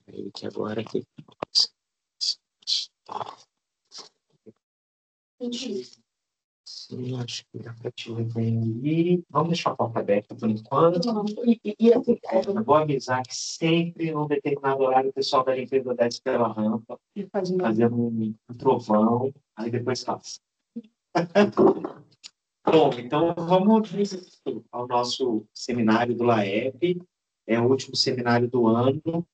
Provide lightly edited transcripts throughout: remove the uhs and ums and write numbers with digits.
Aí que agora aqui. Sim, acho que dá para te ver bem ali. Vamos deixar a porta aberta por enquanto. Vou avisar que sempre, em um determinado horário, o pessoal da limpeza desce pela rampa, fazendo um trovão, aí depois passa. Bom, então vamos ao nosso seminário do LAEP. É o último seminário do ano.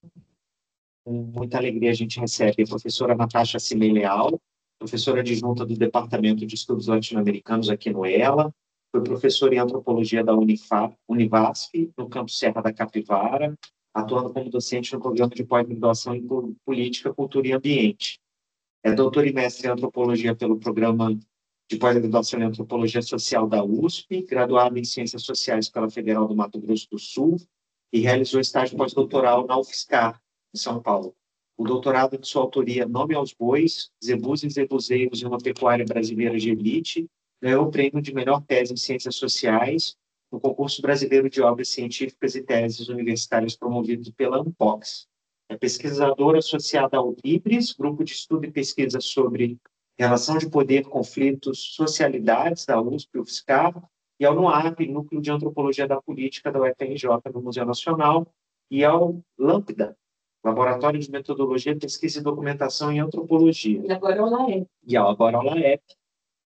Com muita alegria a gente recebe a professora Natasha Cimei Leal, professora adjunta do Departamento de Estudos Latino-Americanos aqui no ELA, foi professora em Antropologia da Univasf, no campus Serra da Capivara, atuando como docente no programa de pós-graduação em Política, Cultura e Ambiente. É doutora e mestre em Antropologia pelo programa de pós-graduação em Antropologia Social da USP, graduada em Ciências Sociais pela Federal do Mato Grosso do Sul, e realizou estágio pós-doutoral na UFSCar, em São Paulo. O doutorado de sua autoria, Nome aos Bois, Zebus e Zebuzeiros em uma Pecuária Brasileira de Elite, ganhou o prêmio de melhor tese em Ciências Sociais no concurso brasileiro de obras científicas e teses universitárias promovido pela ANPOX. É pesquisadora associada ao IBRIS, Grupo de Estudo e Pesquisa sobre Relação de Poder, Conflitos, Socialidades, da USP e UFSCar, e ao NUAP, Núcleo de Antropologia da Política da UFRJ, no Museu Nacional, e ao LAMPDA, Laboratório de Metodologia, Pesquisa e Documentação em Antropologia. E agora é o LAEP. E agora é o LAEP,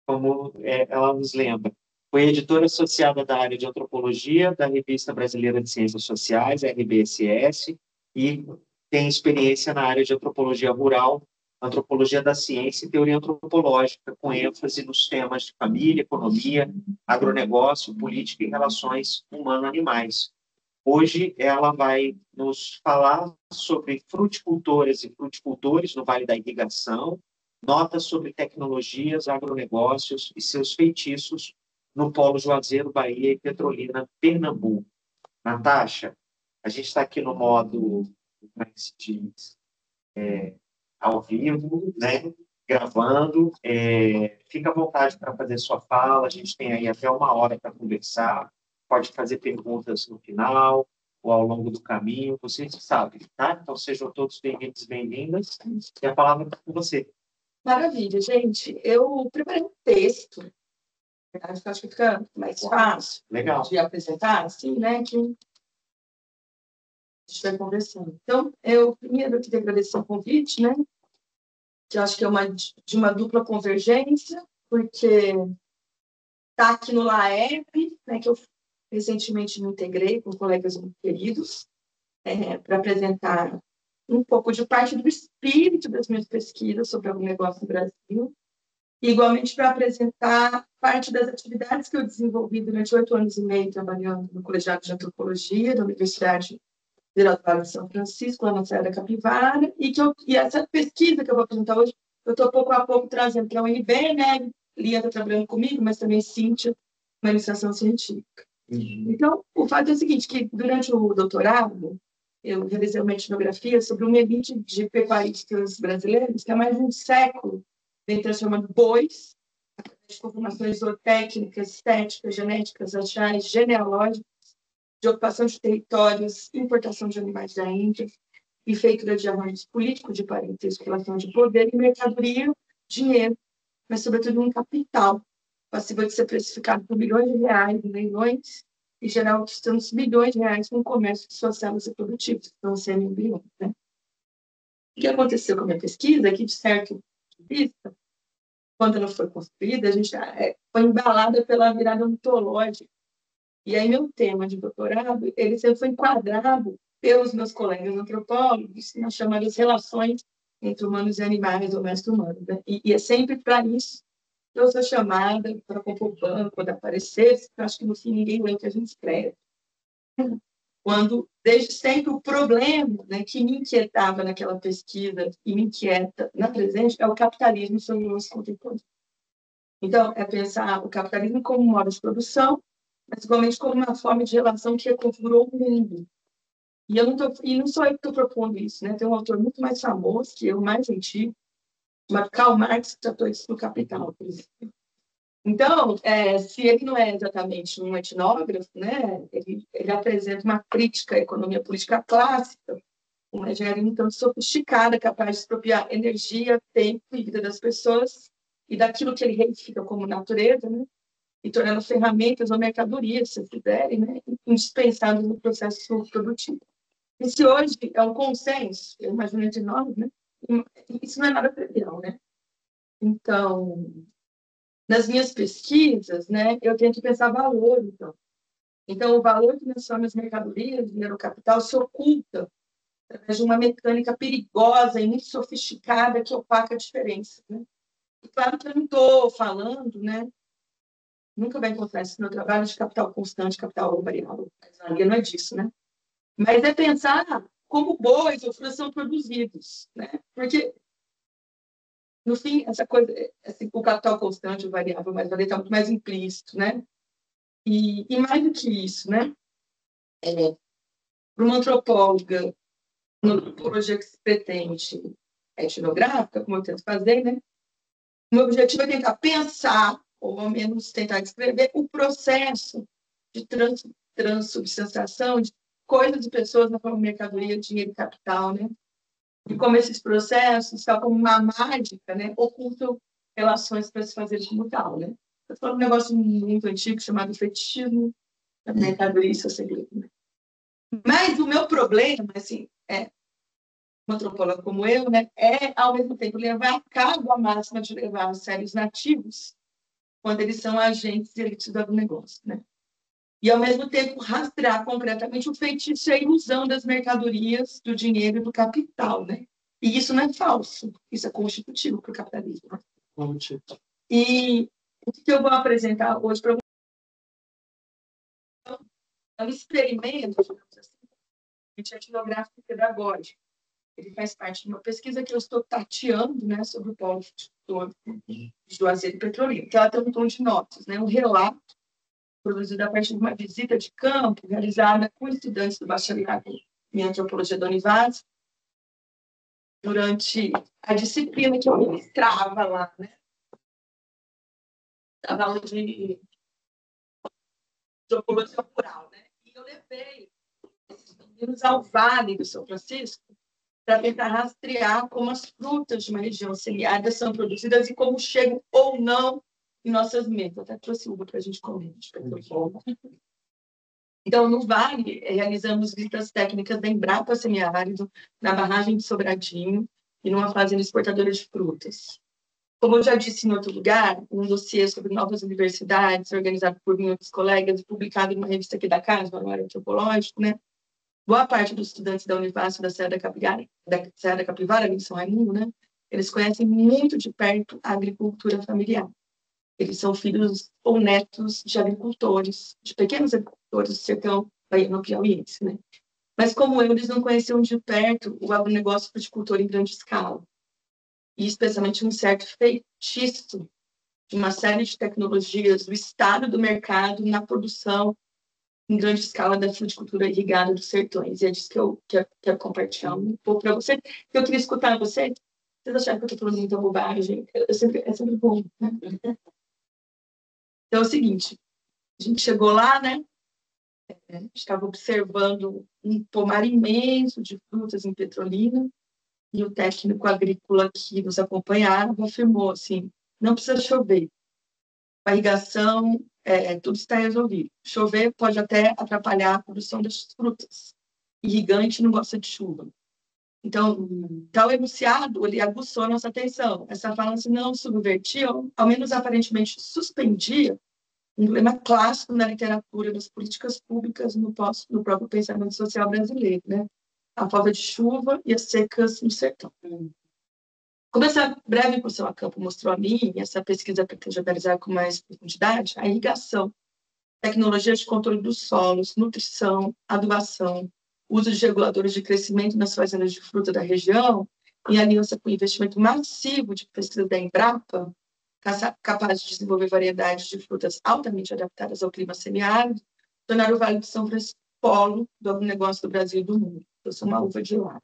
como ela nos lembra. Foi editora associada da área de Antropologia da Revista Brasileira de Ciências Sociais, RBSS, e tem experiência na área de Antropologia Rural, Antropologia da Ciência e Teoria Antropológica, com ênfase nos temas de família, economia, agronegócio, política e relações humano-animais. Hoje ela vai nos falar sobre fruticultoras e fruticultores no Vale da Irrigação, notas sobre tecnologias, agronegócios e seus feitiços no Polo Juazeiro, Bahia e Petrolina, Pernambuco. Natasha, a gente está aqui no modo, como é que se diz, ao vivo, né? Gravando. Fica à vontade para fazer sua fala, a gente tem aí até 1 hora para conversar, pode fazer perguntas no final ou ao longo do caminho, você sabe, tá? Então sejam todos bem-vindos e bem-vindas, e a palavra é com você. Maravilha, gente. Eu preparei um texto, acho que fica mais fácil de apresentar, assim, né? Que a gente vai conversando. Então, eu primeiro queria agradecer o convite, né? Que eu acho que é de uma dupla convergência, porque está aqui no LAEP, né, que eu recentemente me integrei com colegas muito queridos, para apresentar um pouco de parte do espírito das minhas pesquisas sobre o negócio no Brasil, e igualmente para apresentar parte das atividades que eu desenvolvi durante 8 anos e meio trabalhando no Colegiado de Antropologia da Universidade Federal do Vale de São Francisco, lá na Serra da Capivara, e essa pesquisa que eu vou apresentar hoje, eu estou pouco a pouco trazendo para a UNB, né? Lia está trabalhando comigo, mas também Cíntia, uma iniciação científica. Então, o fato é o seguinte, que durante o doutorado, eu realizei uma etnografia sobre uma elite de pecuaristas brasileiros que há mais de um século vem transformando bois, através de conformações zootécnicas, estéticas, genéticas, raciais, genealógicas, de ocupação de territórios, importação de animais da Índia e feitura de arranjos políticos de parentesco, relação de poder e mercadoria, dinheiro, mas, sobretudo, um capital, passível de ser precificado por milhões de reais em leilões e gerar custando milhões de reais com o comércio de suas células reprodutivas, que estão sendo embriões, né? O que aconteceu com a minha pesquisa é que, de certo ponto de vista, quando ela foi construída, a gente foi embalada pela virada ontológica. E aí, meu tema de doutorado, ele sempre foi enquadrado pelos meus colegas antropólogos nas chamadas relações entre humanos e animais, ou mestre humano, né? E é sempre para isso que eu sou chamada para compor o banco, quando aparecer, porque eu acho que no fim ninguém lê o que a gente escreve. Quando, desde sempre, o problema, né, que me inquietava naquela pesquisa e me inquieta na presente é o capitalismo sobre os contemporâneos. Então, é pensar o capitalismo como modo de produção, mas igualmente como uma forma de relação que reconfigurou o mundo. E não sou eu que estou propondo isso, né? Tem um autor muito mais famoso, que eu, mais antigo, chamado Karl Marx, que tratou isso no Capital, por exemplo. Então, se ele não é exatamente um etnógrafo, né, ele apresenta uma crítica à economia política clássica, uma engenharia então sofisticada, capaz de expropriar energia, tempo e vida das pessoas e daquilo que ele reifica como natureza, né, e tornando ferramentas ou mercadorias, se quiserem, né, indispensáveis no processo produtivo. E se hoje é um consenso, eu imagino de nós, né, isso não é nada trivial, né? Então, nas minhas pesquisas, né, eu tento pensar valor, então. Então, o valor que nós chamamos de mercadorias, dinheiro capital, se oculta através de uma mecânica perigosa e muito sofisticada que opaca a diferença, né? E claro que eu não estou falando, né, nunca vai encontrar isso no meu trabalho de capital constante, capital variável, não é disso, né? Mas é pensar como bois ou frutas são produzidos, né? Porque no fim, essa coisa, o capital constante, o variável, mais valer está muito mais implícito, né? E mais do que isso, né? Para uma antropóloga, uma antropologia que se pretende etnográfica, como eu tento fazer, né? O meu objetivo é tentar pensar, ou ao menos tentar descrever, o processo de transubstanciação de coisas e pessoas na forma de mercadoria, dinheiro e capital, né? E como esses processos, tal como uma mágica, né, ocultam relações para se fazer como tal, né? Eu falo um negócio muito antigo chamado fetichismo da mercadoria e seu segredo. Né? Mas o meu problema, assim, uma antropóloga como eu, né, é, ao mesmo tempo, levar a cabo a máxima de levar a sério os nativos quando eles são agentes e elites do negócio, né? E, ao mesmo tempo, rastrear concretamente o feitiço e a ilusão das mercadorias, do dinheiro e do capital, né? E isso não é falso, isso é constitutivo para o capitalismo. E o que eu vou apresentar hoje para vocês é um experimento, digamos assim, etnográfico e pedagógico. Ele faz parte de uma pesquisa que eu estou tateando, né, sobre o polo de Juazeiro e Petrolina, que ela tem um tom de notas, né, um relato produzido a partir de uma visita de campo realizada com estudantes do bacharelado em antropologia da Univaz durante a disciplina que eu ministrava lá, né? Estava aula de antropologia rural, né? E eu levei esses meninos ao Vale do São Francisco para tentar rastrear como as frutas de uma região semiárida são produzidas e como chegam ou não em nossas mesas. Até trouxe uva para a gente comer. Então, no Vale, realizamos visitas técnicas da Embrapa Semiárido, na barragem de Sobradinho e numa fazenda exportadora de frutas. Como eu já disse em outro lugar, um dossiê sobre novas universidades, organizado por mim e outros colegas, e publicado em uma revista aqui da casa, Manuário Antropológico, né? Boa parte dos estudantes da Univasf da Serra da Capivara, ali em São Raimundo, né? Eles conhecem muito de perto a agricultura familiar. Eles são filhos ou netos de agricultores, de pequenos agricultores do sertão baiano-piauiense, né? Mas, como eu, eles não conheciam de perto o agronegócio de fruticultura em grande escala, e especialmente um certo feitiço de uma série de tecnologias do estado do mercado na produção em grande escala da fruticultura irrigada dos sertões. E é disso que eu quero compartilhar um pouco para você. Eu queria escutar você. Vocês acharam que eu estou falando muita bobagem? É sempre bom, né? Então, é o seguinte, a gente chegou lá, né? Estava observando um pomar imenso de frutas em Petrolina, e o técnico agrícola que nos acompanhava afirmou assim, não precisa chover, a irrigação, tudo está resolvido. Chover pode até atrapalhar a produção das frutas. Irrigante não gosta de chuva. Então, tal enunciado, ele aguçou a nossa atenção. Essa fala assim, não subvertia, ao menos aparentemente suspendia, um problema clássico na literatura das políticas públicas no próprio pensamento social brasileiro, né? A falta de chuva e as secas no sertão. Como essa breve incursão a campo mostrou a mim, essa pesquisa pretende analisar com mais profundidade, a irrigação, tecnologias de controle dos solos, nutrição, adubação, uso de reguladores de crescimento nas fazendas de fruta da região, em aliança com o investimento massivo de pesquisa da Embrapa, capaz de desenvolver variedades de frutas altamente adaptadas ao clima semiárido, tornar o Vale do São Francisco polo do agronegócio do Brasil e do mundo. Eu sou uma uva de lá.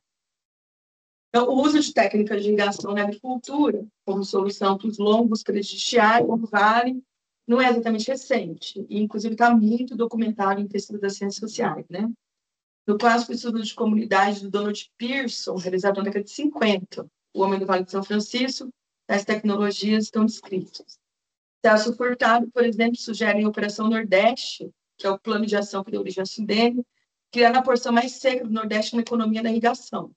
Então, o uso de técnicas de irrigação na agricultura, como solução para os longos períodos de estiagem no vale, não é exatamente recente, e inclusive está muito documentado em pesquisa das ciências sociais, né? No clássico estudo de comunidade do Donald Pearson, realizado na década de 50, O Homem do Vale de São Francisco, as tecnologias estão descritas. Celso Furtado, por exemplo, sugere a Operação Nordeste, que é o plano de ação que deu origem à Sudene, criar na porção mais seca do Nordeste uma economia da irrigação.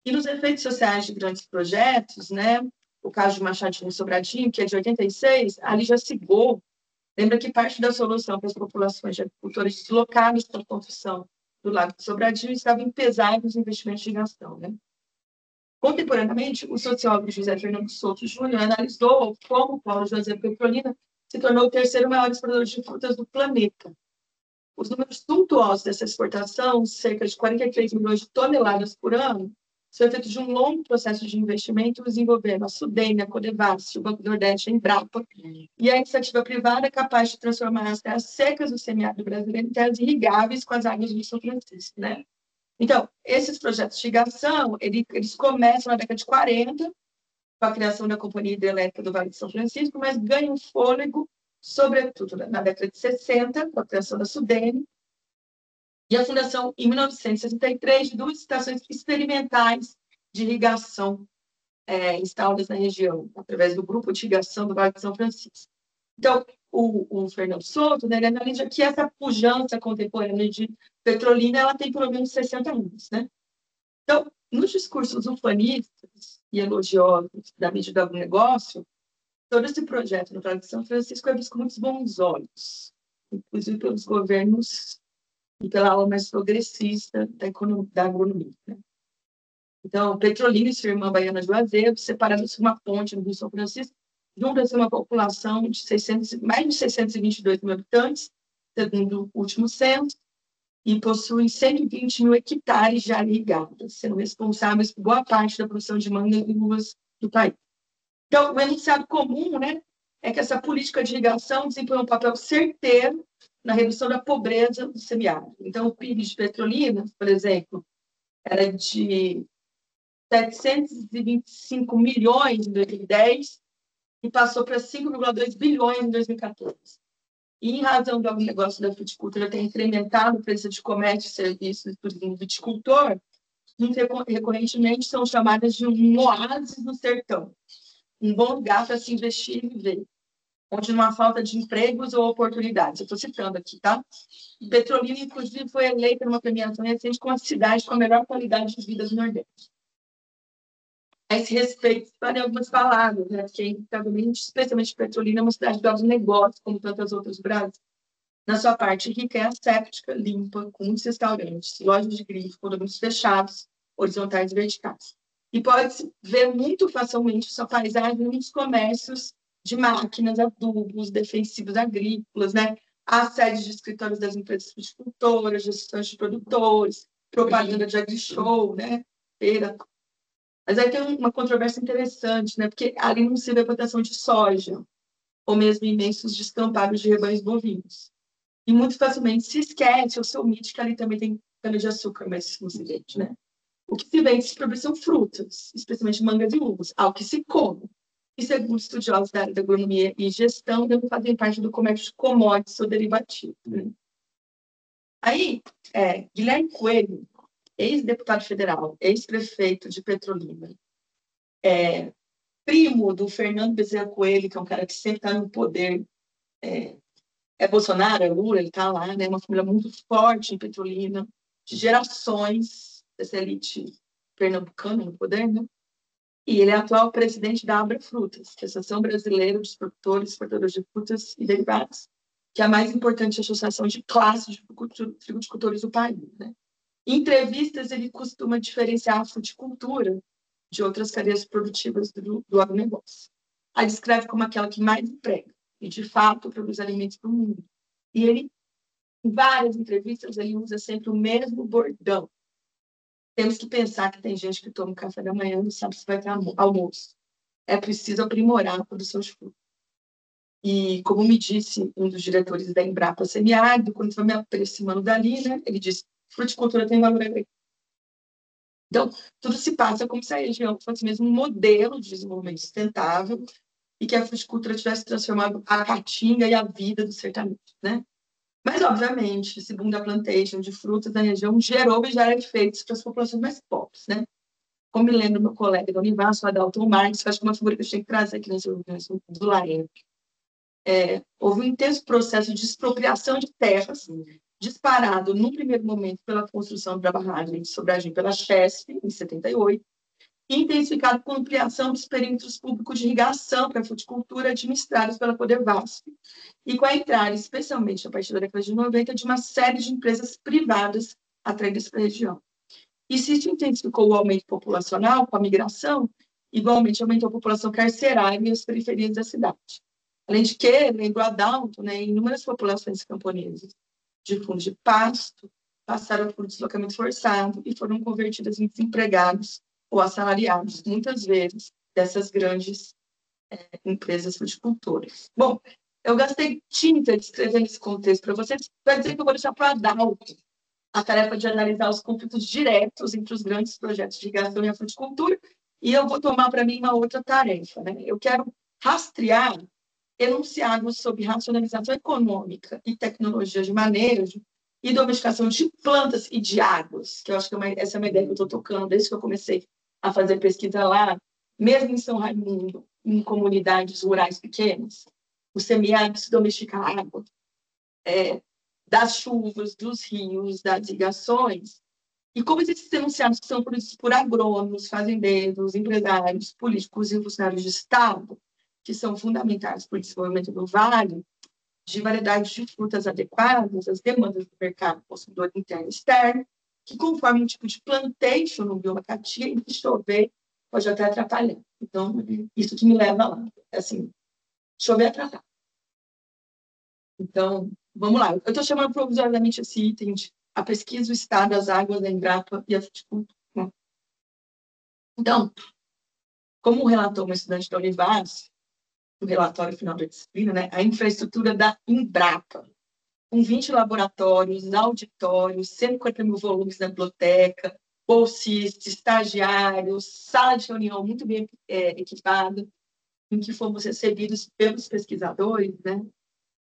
E nos efeitos sociais de grandes projetos, né, o caso de Machadinho e Sobradinho, que é de 86, ali já se gol. Lembra que parte da solução para as populações de agricultores deslocadas para a construção do Lago de Sobradinho estava em pesados investimentos de irrigação, né? Contemporaneamente, o sociólogo José Fernando Souto Júnior analisou como o Polo José Petrolina se tornou o terceiro maior exportador de frutas do planeta. Os números suntuosos dessa exportação, cerca de 43 milhões de toneladas por ano, são efeito de um longo processo de investimento envolvendo a Sudene, a Codevasf, o Banco do Nordeste, a Embrapa, e a iniciativa privada capaz de transformar as terras secas do semiárido brasileiro em terras irrigáveis com as águas do São Francisco, né? Então, esses projetos de irrigação, eles começam na década de 40, com a criação da Companhia Hidrelétrica do Vale de São Francisco, mas ganham fôlego, sobretudo na década de 60, com a criação da Sudene, e a fundação, em 1963, de duas estações experimentais de irrigação instaladas na região, através do Grupo de Irrigação do Vale de São Francisco. Então, o Fernando Souto, né, ele analisa que essa pujança contemporânea de Petrolina ela tem pelo menos 60 anos. Né? Então, nos discursos ufanistas e elogiosos da mídia do agronegócio, todo esse projeto no Vale de São Francisco é visto com muitos bons olhos, inclusive pelos governos e pela ala mais progressista da agronomia. Né? Então, Petrolina e sua irmã Baiana de Juazeiro, separadas de uma ponte no Rio São Francisco, juntam-se uma população de mais de 622 mil habitantes, segundo o último censo, e possuem 120 mil hectares já irrigados, sendo responsáveis por boa parte da produção de mangas e uvas do país. Então, o enunciado comum, né, é que essa política de irrigação desempenha um papel certeiro na redução da pobreza do semiárido. Então, o PIB de Petrolina, por exemplo, era de 725 milhões em 2010 e passou para 5,2 bilhões em 2014. E, em razão do negócio da fruticultura ter incrementado o preço de comércio, serviços e turismo viticultor, recorrentemente são chamadas de um oásis no sertão, um bom lugar para se investir e viver, onde não há falta de empregos ou oportunidades. Eu estou citando aqui, tá? Petrolina, inclusive, foi eleita numa premiação recente como a cidade com a melhor qualidade de vida do Nordeste. A esse respeito, farei algumas palavras, né? Porque, especialmente Petrolina, é uma cidade de negócios, como tantas outras do Brasil. Na sua parte rica, é asséptica, limpa, com muitos restaurantes, lojas de grife, condomínios fechados, horizontais e verticais. E pode-se ver muito facilmente sua paisagem nos comércios de máquinas, adubos, defensivos agrícolas, né? Há sedes de escritórios das empresas fruticultoras, gestões de produtores, propaganda de agri-show, né? Feira. Mas aí tem uma controvérsia interessante, né? Porque ali não se vê plantação de soja, ou mesmo imensos descampados de rebanhos bovinos. E muito facilmente se esquece ou se omite que ali também tem cana-de-açúcar, mas não se vende, né? O que se vende se produz são frutas, especialmente mangas e uvas, ao que se come. E segundo estudiosos da área da agronomia e gestão, devem fazer parte do comércio de commodities ou derivativos. Né? Aí, Guilherme Coelho, ex-deputado federal, ex-prefeito de Petrolina, primo do Fernando Bezerra Coelho, que é um cara que sempre está no poder, Bolsonaro, é Lula, ele está lá, né? Uma família muito forte em Petrolina, de gerações dessa elite pernambucana no poder, né? E ele é atual presidente da Abra Frutas, que é a Associação Brasileira de Produtores e Exportadores de Frutas e Derivados, que é a mais importante associação de classe de fruticultores do país, né? Em entrevistas, ele costuma diferenciar a fruticultura de outras cadeias produtivas do agronegócio. A descreve como aquela que mais emprega e, de fato, produz alimentos para o mundo. E ele, em várias entrevistas, ele usa sempre o mesmo bordão. Temos que pensar que tem gente que toma café da manhã e não sabe se vai ter almoço. É preciso aprimorar a produção de frutas. E, como me disse um dos diretores da Embrapa Semiárido, quando foi me aproximando dali, né, ele disse: fruticultura tem valor agregado. Então, tudo se passa como se a região fosse mesmo um modelo de desenvolvimento sustentável, e que a fruticultura tivesse transformado a caatinga e a vida do sertanejo, né? Mas, obviamente, esse boom da plantation de frutas na região gerou e gera efeitos para as populações mais pobres, né? Como me lembra meu colega da Univasf, o Adalto Marques, que acho que é uma figura que eu tinha que trazer aqui nesse universo do LAEP. Houve um intenso processo de expropriação de terras, disparado, num primeiro momento, pela construção da barragem de Sobradinho pela Chesf, em 78, e intensificado com a ampliação dos perímetros públicos de irrigação para a fruticultura administrados pela Poder Vasf, e com a entrada, especialmente a partir da década de 90, de uma série de empresas privadas atraídas para a região. E se isso intensificou o aumento populacional com a migração, igualmente aumentou a população carcerária e as periferias da cidade. Além de que, lembro Adalto, né, inúmeras populações camponesas de fundos de pasto passaram por deslocamento forçado e foram convertidas em desempregados ou assalariados, muitas vezes, dessas grandes empresas fruticultoras. Bom, eu gastei tinta descrevendo esse contexto para vocês, para dizer que eu vou deixar para o Adalto a tarefa de analisar os conflitos diretos entre os grandes projetos de irrigação e a fruticultura, e eu vou tomar para mim uma outra tarefa, né? Eu quero rastrear enunciados sobre racionalização econômica e tecnologia de manejo e domesticação de plantas e de águas, que eu acho que essa é uma ideia que eu estou tocando desde que eu comecei a fazer pesquisa lá, mesmo em São Raimundo, em comunidades rurais pequenas, o semiárido se domestica a água, das chuvas, dos rios, das irrigações, e como esses enunciados que são produzidos por agrônomos, fazendeiros, empresários, políticos e funcionários de Estado, que são fundamentais para o desenvolvimento do vale, de variedades de frutas adequadas às demandas do mercado consumidor interno e externo, que conforme o tipo de plantation no bioma caatinga, e chover pode até atrapalhar. Então, isso que me leva lá. Assim, chover atrapalha. Então, vamos lá. Eu estou chamando provisoriamente esse item de a pesquisa, o estado, as águas, a Embrapa e a fruticultura. Né? Então, como relatou uma estudante da Univasf, no relatório final da disciplina, né, a infraestrutura da Embrapa, com 20 laboratórios, auditórios, 140 mil volumes na biblioteca, bolsistas, estagiários, sala de reunião muito bem equipada, em que fomos recebidos pelos pesquisadores, né,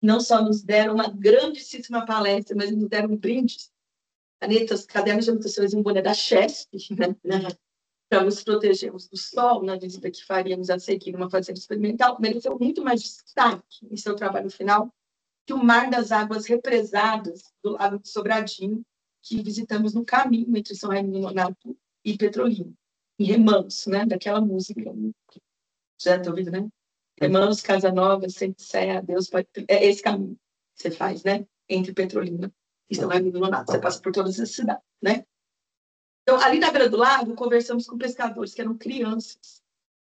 não só nos deram uma grandíssima palestra, mas nos deram brindes, canetas, cadernos de anotações e um boné da Chesf, né, para nos protegermos do sol, na visita que faríamos a seguir uma fazenda experimental, mereceu muito mais destaque em seu trabalho final que o mar das águas represadas do Lago de Sobradinho, que visitamos no caminho entre São Raimundo Nonato e Petrolina, em Remanso, né, daquela música. Já está ouvindo, né? Remanso, Casa Nova, Sempre Serra, Deus pode... É esse caminho que você faz, né? Entre Petrolina e São Raimundo Nonato. Você passa por todas as cidades, né? Então, ali na beira do lago, conversamos com pescadores que eram crianças,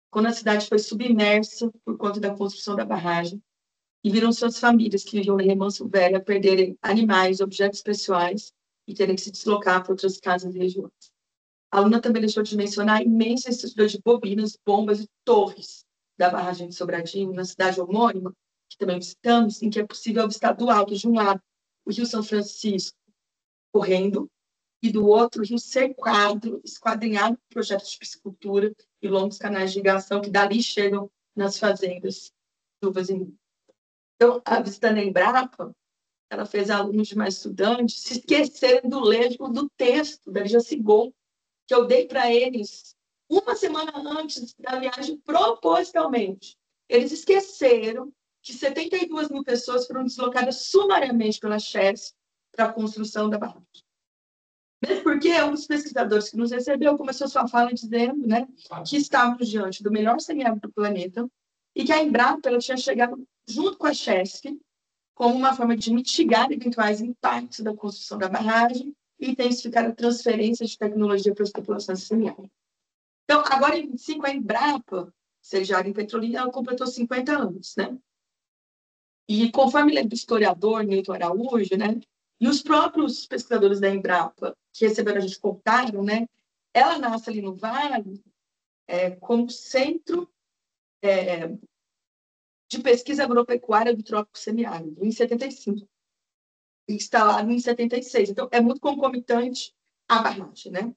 quando a cidade foi submersa por conta da construção da barragem, e viram suas famílias que viviam em Remanso Velho perderem animais, objetos pessoais e terem que se deslocar para outras casas e regiões. A aluna também deixou de mencionar a imensa estrutura de bobinas, bombas e torres da barragem de Sobradinho, na cidade homônima, que também visitamos, em que é possível avistar do alto, de um lado, o Rio São Francisco correndo, e do outro, o rio cercado, esquadrinhado por projetos de piscicultura e longos canais de irrigação que dali chegam nas fazendas de uvas e milho. Então, a visita na Embrapa, ela fez alunos de mais estudantes se esquecerem do léxico do texto da Lígia Sigon, que eu dei para eles uma semana antes da viagem, propositalmente. Eles esqueceram que 72 mil pessoas foram deslocadas sumariamente pela Chesf para a construção da barragem. Mesmo porque um dos pesquisadores que nos recebeu começou sua fala dizendo, né, que estávamos diante do melhor semiárido do planeta e que a Embrapa ela tinha chegado junto com a Chesf como uma forma de mitigar eventuais impactos da construção da barragem e intensificar a transferência de tecnologia para as populações semiáridas. Então, agora em 25, a Embrapa, sediada em Petrolina, ela completou 50 anos, né? E conforme lembra o historiador Newton Araújo, né, e os próprios pesquisadores da Embrapa, que receberam a gente, contaram, né, ela nasce ali no Vale como centro de pesquisa agropecuária do trópico semiárido, em 75, instalado em 76. Então, é muito concomitante à barragem, né?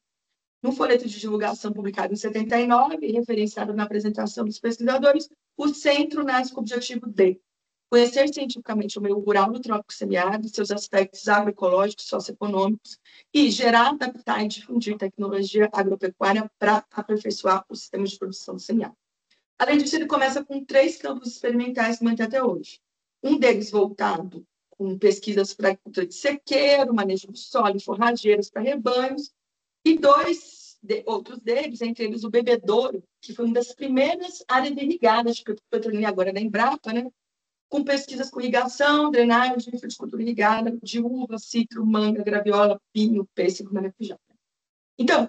No folheto de divulgação publicado em 79, referenciado na apresentação dos pesquisadores, o Centro nasce com o objetivo de conhecer cientificamente o meio rural do trópico semiárido, seus aspectos agroecológicos, socioeconômicos, e gerar, adaptar e difundir tecnologia agropecuária para aperfeiçoar o sistema de produção do semiárido. Além disso, ele começa com 3 campos experimentais que mantém até hoje. Um deles voltado com pesquisas para agricultura de sequeiro, manejo do solo e forrageiras para rebanhos, e 2 outros deles, entre eles o Bebedouro, que foi uma das primeiras áreas irrigadas de Petrolina, agora da Embrapa, né? Com pesquisas com irrigação, drenagem, fruticultura irrigada, de uva, citro, manga, graviola, pinho, pêssego, maracujá. Então,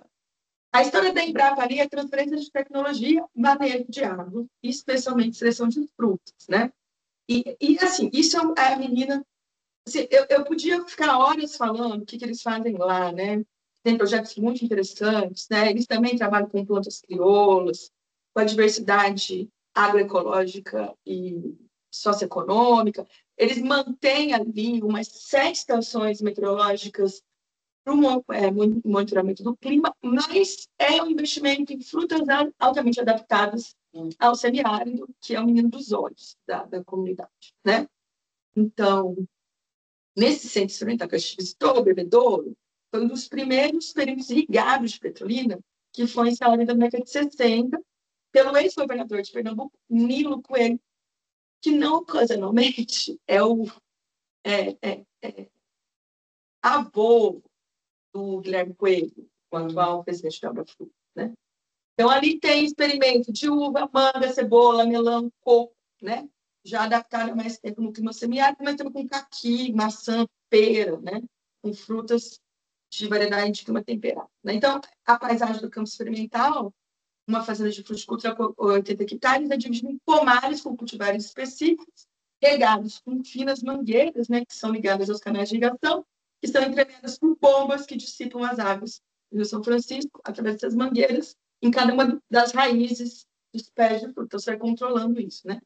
a história da Embrapa ali é transferência de tecnologia, manejo de árvore, especialmente seleção de frutas, né? E assim, isso é a menina... Assim, eu podia ficar horas falando o que eles fazem lá, né? Tem projetos muito interessantes, né? Eles também trabalham com plantas crioulas, com a diversidade agroecológica e socioeconômica. Eles mantêm ali umas 7 estações meteorológicas para o monitoramento do clima, mas é um investimento em frutas altamente adaptadas ao semiárido, que é o menino dos olhos da comunidade, né? Então, nesse centro experimental que a gente visitou, o Bebedouro, foi um dos primeiros períodos irrigados de Petrolina, que foi instalado na década de 60 pelo ex-governador de Pernambuco, Nilo Coelho, que não ocasionalmente é o avô do Guilherme Coelho, o atual presidente da Abrafruta, né? Então, ali tem experimento de uva, manga, cebola, melão, coco, né? Já adaptado há mais tempo no clima semiárido, mas também com caqui, maçã, pera, né? Com frutas de variedade de clima temperado, né? Então, a paisagem do campo experimental, uma fazenda de fruticultura com 80 hectares, é dividida em pomares com cultivares específicos, regados com finas mangueiras, né? Que são ligadas aos canais de irrigação, que são entremeadas por bombas que dissipam as águas do Rio São Francisco, através dessas mangueiras, em cada uma das raízes dos pés de fruta. Então, você vai controlando isso, né?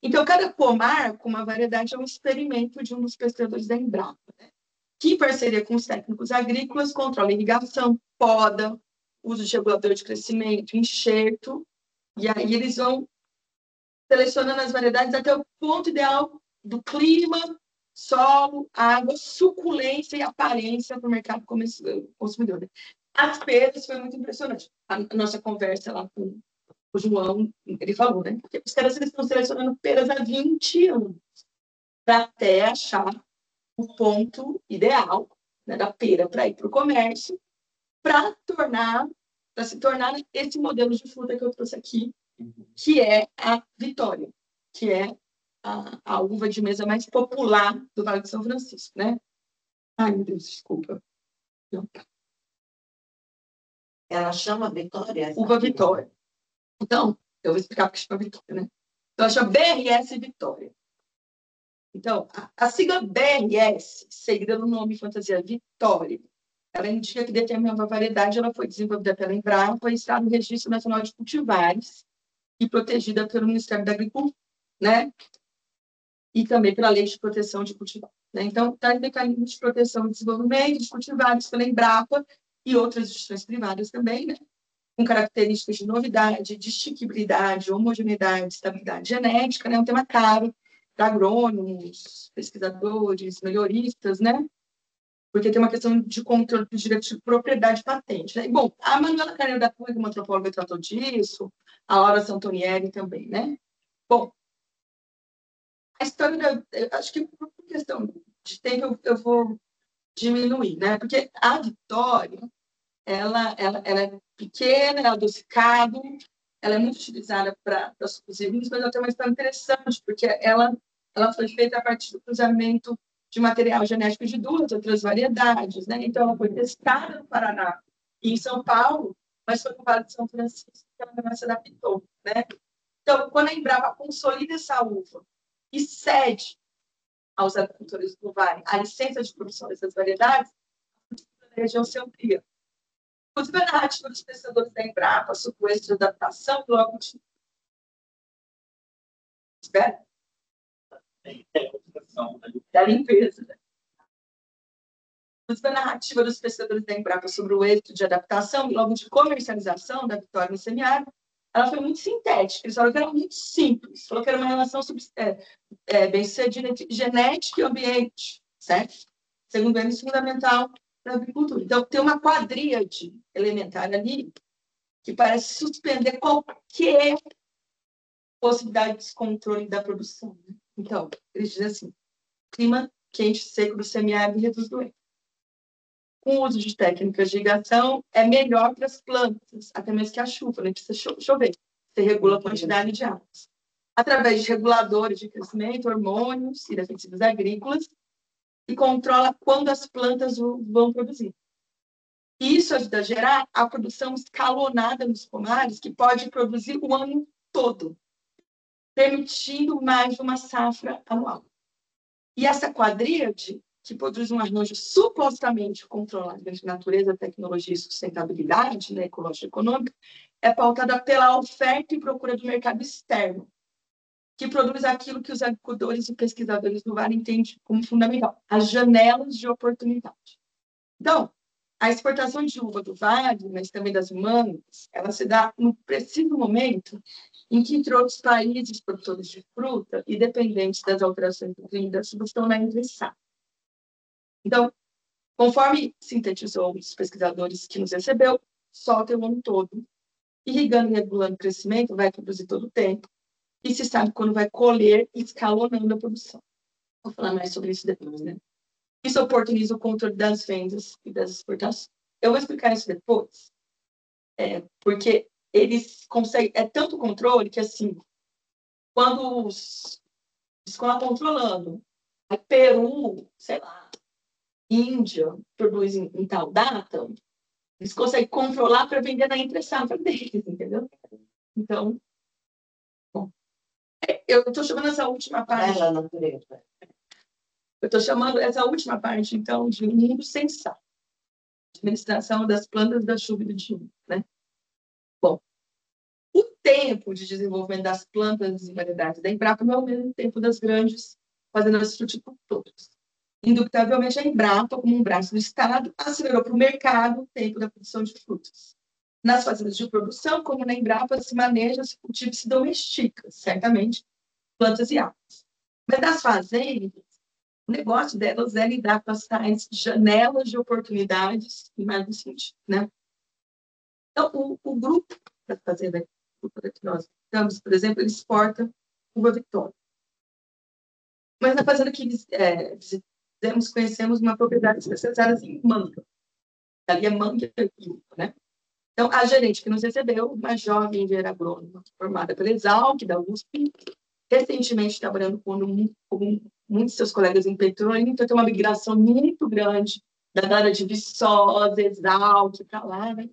Então, cada pomar, com uma variedade, é um experimento de um dos pesquisadores da Embrapa, né? Que, em parceria com os técnicos agrícolas, controla irrigação, poda, uso de regulador de crescimento, enxerto, e aí eles vão selecionando as variedades até o ponto ideal do clima, solo, água, suculência e aparência para o mercado consumidor. Né? As peras foi muito impressionante. A nossa conversa lá com o João, ele falou, né? Porque os caras eles estão selecionando peras há 20 anos para até achar o ponto ideal, né, da pera para ir para o comércio, para se tornar esse modelo de fruta que eu trouxe aqui, que é a Vitória, que é a uva de mesa mais popular do Vale de São Francisco, né? Ai, meu Deus, desculpa. Ela chama Vitória? Uva Vitória. Então, eu vou explicar porque chama Vitória, né? Então, ela chama BRS Vitória. Então, a sigla BRS, seguida no nome fantasia Vitória, ela indica que determinada variedade ela foi desenvolvida pela Embrapa e está no Registro Nacional de Cultivares e protegida pelo Ministério da Agricultura, né? E também pela Lei de Proteção de Cultivares. Né? Então, está em mecanismo de proteção e desenvolvimento de cultivares pela Embrapa e outras instituições privadas também, né? Com características de novidade, distintibilidade, homogeneidade, estabilidade genética, né? Um tema caro para agrônomos, pesquisadores, melhoristas, né? Porque tem uma questão de controle dos direitos de propriedade e patente. Né? E, bom, a Manuela Carneiro da Cunha, uma antropóloga, tratou disso, a Laura Santonieri também, né? Bom, a história acho que por questão de tempo eu vou diminuir, né? Porque a Vitória, ela é pequena, é adocicada, ela é muito utilizada para sucos e vinhos, mas ela tem uma história interessante, porque ela foi feita a partir do cruzamento de material genético de 2 outras variedades, né? Então, ela foi testada no Paraná e em São Paulo, mas foi no Vale de São Francisco que ela não se adaptou, né? Então, quando a Embrapa consolida essa uva e cede aos agricultores do Vale a licença de produção dessas variedades, a região se amplia. Inclusive, a narrativa dos pesquisadores da Embrapa sobre o êxito de adaptação logo de... Espera. Da limpeza. Né? Inclusive, a narrativa dos pesquisadores da Embrapa sobre o êxito de adaptação e logo de comercialização da Vitória no semiárido ela foi muito sintética. Eles falaram que era muito simples. Falou que era uma relação bem-sucedida entre genética e ambiente, certo? Segundo eles, fundamental para a agricultura. Então, tem uma quadríade elementar ali que parece suspender qualquer possibilidade de descontrole da produção. Né? Então, eles dizem assim, clima quente, seco do semiárido reduz doença. Com o uso de técnicas de irrigação, é melhor para as plantas, até mesmo que a chuva, não precisa chover. Você regula a quantidade de água. Através de reguladores de crescimento, hormônios e defensivos agrícolas, e controla quando as plantas vão produzir. Isso ajuda a gerar a produção escalonada nos pomares, que pode produzir o ano todo, permitindo mais de uma safra anual. E essa quadríade, que produz um arranjo supostamente controlado entre natureza, tecnologia e sustentabilidade, né, ecológica e econômica, é pautada pela oferta e procura do mercado externo, que produz aquilo que os agricultores e pesquisadores do Vale entendem como fundamental, as janelas de oportunidade. Então, a exportação de uva do Vale, mas também das mangas, ela se dá no preciso momento em que, entre outros países produtores de fruta e dependentes das alterações do clima da chuva, estão na entre-safra. Então, conforme sintetizou um dos pesquisadores que nos recebeu, solta o ano todo, irrigando e regulando o crescimento, vai produzir todo o tempo, e se sabe quando vai colher, escalonando a produção. Vou falar mais sobre isso depois, né? Isso oportuniza o controle das vendas e das exportações. Eu vou explicar isso depois, porque eles conseguem... É tanto controle que, assim, quando estão controlando, Peru, sei lá, Índia, produz em tal data, eles conseguem controlar para vender na entre-safra deles, entendeu? Então, bom, eu estou chamando essa última parte... Bela natureza. Eu estou chamando essa última parte, então, de um mundo sem sal. Administração das plantas da chuva e do dia, né? Bom, o tempo de desenvolvimento das plantas e variedades da Embrapa não é o mesmo tempo das grandes fazendas fruticultoras. Indubitavelmente, a Embrapa, como um braço do Estado, acelerou para o mercado o tempo da produção de frutas. Nas fazendas de produção, como na Embrapa, se maneja, se cultiva e se domestica, certamente, plantas e árvores. Mas nas fazendas, o negócio delas é lidar com as tais janelas de oportunidades e mais no sentido, né? Então, o grupo da fazenda que nós estamos, por exemplo, ele exporta uva Vitória. Mas na fazenda que visitamos, conhecemos uma propriedade especializada em manga. Ali é manga, né? Então, a gerente que nos recebeu, uma jovem engenheira agrônoma, formada pela Exalc, da USP, recentemente trabalhando com muitos de seus colegas em petróleo, então tem uma migração muito grande da área de Viçosa, Exalc, para lá, né?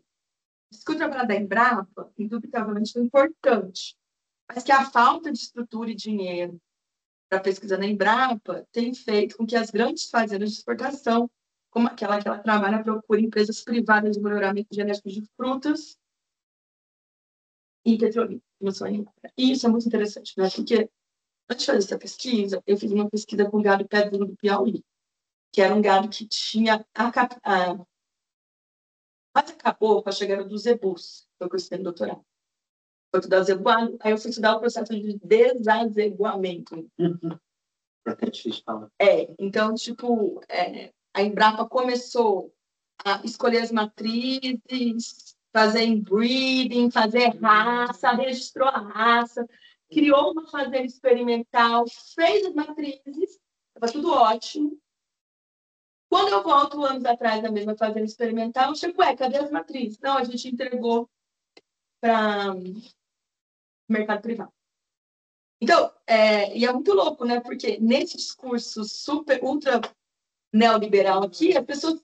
Diz que o trabalho da Embrapa, indubitavelmente, foi importante, mas que a falta de estrutura e dinheiro para pesquisa na Embrapa tem feito com que as grandes fazendas de exportação, como aquela que ela trabalha, procurem empresas privadas de melhoramento genético de frutas e petróleo. E isso é muito interessante, né? Porque antes de fazer essa pesquisa, eu fiz uma pesquisa com o gado pé duro do Piauí, que era um gado que tinha quase acabou com a chegada dos zebus, foi o que eu estudei no doutorado. Foi tudo azebuado, aí eu fui estudar o processo de desazeguamento. É difícil falar. Então, tipo, a Embrapa começou a escolher as matrizes, fazer inbreeding, fazer raça, registrou a raça, criou uma fazenda experimental, fez as matrizes, estava tudo ótimo. Quando eu volto anos atrás na mesma fazenda experimental, eu chego, cadê as matrizes? Não, a gente entregou para o mercado privado. Então, e é muito louco, né? Porque nesse discurso ultra neoliberal aqui, as pessoas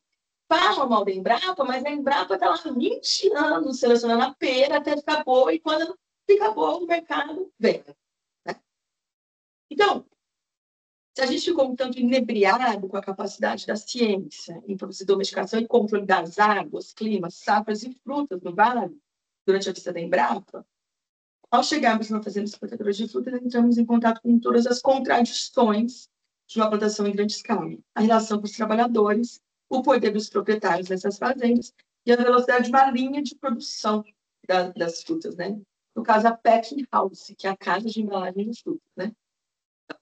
falam mal da Embrapa, mas a Embrapa está lá há 20 anos selecionando a pera até ficar boa, e quando fica boa, o mercado vem. Né? Então, se a gente ficou um tanto inebriado com a capacidade da ciência em produzir domesticação e controle das águas, climas, safras e frutas no vale, durante a visita da Embrapa, ao chegarmos numa fazenda exportadora de frutas, entramos em contato com todas as contradições de uma plantação em grande escala. A relação com os trabalhadores, o poder dos proprietários dessas fazendas e a velocidade de uma linha de produção das frutas, né? no caso, a packing house, que é a casa de embalagem de fruta, né?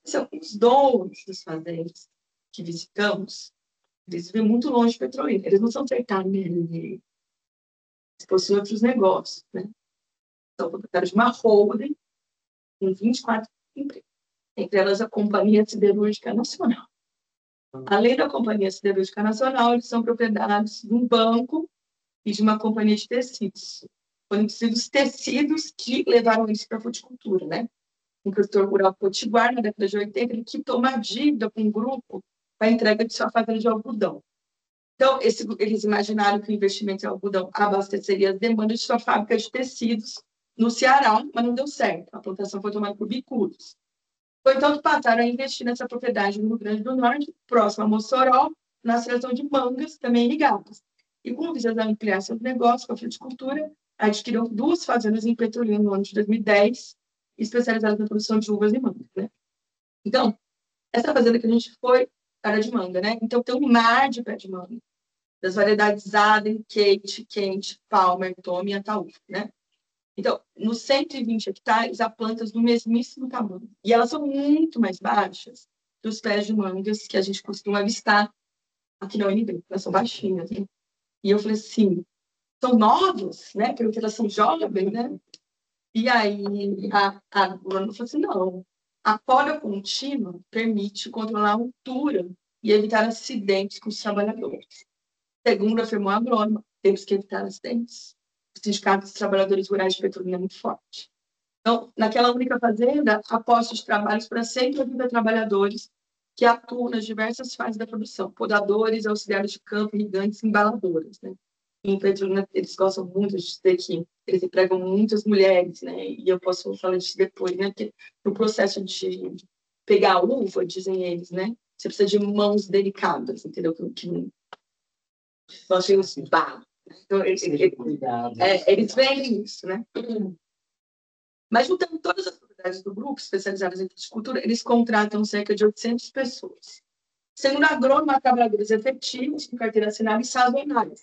Então, os donos das fazendas que visitamos, eles vivem muito longe de Petrolina. Eles não são sertanejos, eles possuem outros negócios, né? São proprietários de uma holding com 24 empresas, entre elas a Companhia Siderúrgica Nacional. Além da Companhia Siderúrgica Nacional, eles são propriedades de um banco e de uma companhia de tecidos. Foram os tecidos que levaram eles para a fruticultura, né? Um produtor rural potiguar, na década de 80, ele quitou uma dívida com um grupo para a entrega de sua fazenda de algodão. Então, eles imaginaram que o investimento em algodão abasteceria as demandas de sua fábrica de tecidos no Ceará, mas não deu certo. A plantação foi tomada por bicudos. Foi então que passaram a investir nessa propriedade no Rio Grande do Norte, próximo a Mossoró, na seleção de mangas, também ligadas. E com vistas a ampliar seus negócios com a fruticultura, adquiriram 2 fazendas em Petrolina no ano de 2010, especializadas na produção de uvas e mangas, né? Então, essa fazenda que a gente foi era de manga, né? Então, tem um mar de pé de manga, das variedades Aden, Kate, Kent, Palmer, Tommy e Ataúfo, né? Então, nos 120 hectares, há plantas do mesmíssimo tamanho. E elas são muito mais baixas dos pés de mangas que a gente costuma avistar aqui na UNB. Elas são baixinhas, né? E eu falei assim, são novas, né? Porque elas são jovens, né? E aí a agrônoma falou assim, não, a poda contínua permite controlar a altura e evitar acidentes com os trabalhadores. Segundo afirmou a agrônoma, temos que evitar acidentes. O Sindicato dos Trabalhadores Rurais de Petrolina é muito forte. Então, naquela única fazenda, há postos de trabalhos para 180 trabalhadores que atuam nas diversas fases da produção, podadores, auxiliares de campo, irrigantes, embaladoras, né? Em Petrolina, eles gostam muito de dizer que eles empregam muitas mulheres, né? E eu posso falar disso depois, né? Porque no processo de pegar a uva, dizem eles, né? Você precisa de mãos delicadas, entendeu? Que nós temos barro. Então, eles vendem isso, né? Mas, juntando todas as propriedades do grupo, especializadas em fruticultura, eles contratam cerca de 800 pessoas. Segundo a agrônoma, há trabalhadores efetivos, com carteira assinada e sazonais.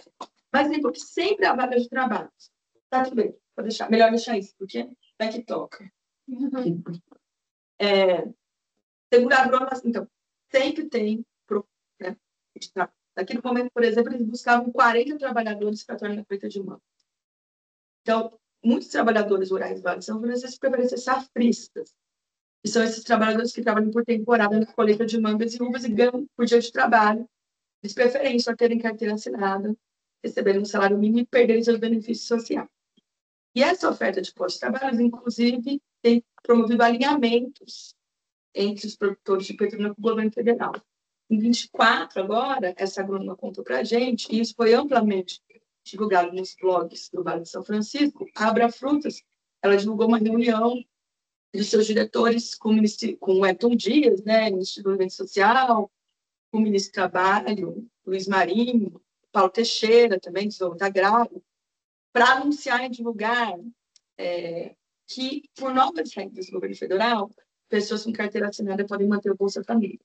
Mas, porque sempre há vaga de trabalho. Tá tudo bem, vou deixar. Melhor deixar isso, porque é que toca. Segundo a agrônoma, então, sempre tem, né? Naquele momento, por exemplo, eles buscavam 40 trabalhadores para tornar a colheita de manga. Então, muitos trabalhadores rurais do Vale de São Francisco preferem safristas, que são esses trabalhadores que trabalham por temporada na colheita de mangas e uvas e ganham por dia de trabalho. Eles preferem só terem carteira assinada, receberem um salário mínimo e perderem seus benefícios sociais. E essa oferta de postos de trabalho, inclusive, tem promovido alinhamentos entre os produtores de petróleo com o governo federal. Em 24, agora, essa agrônoma contou para a gente, e isso foi amplamente divulgado nos blogs do Vale de São Francisco, a Abra Frutas, ela divulgou uma reunião dos seus diretores com o Elton Dias, né, ministro do Desenvolvimento Social, com o ministro do Trabalho, Luiz Marinho, Paulo Teixeira, também, do Desenvolvimento Agrário, para anunciar e divulgar que, por novas regras do governo federal, pessoas com carteira assinada podem manter o Bolsa Família.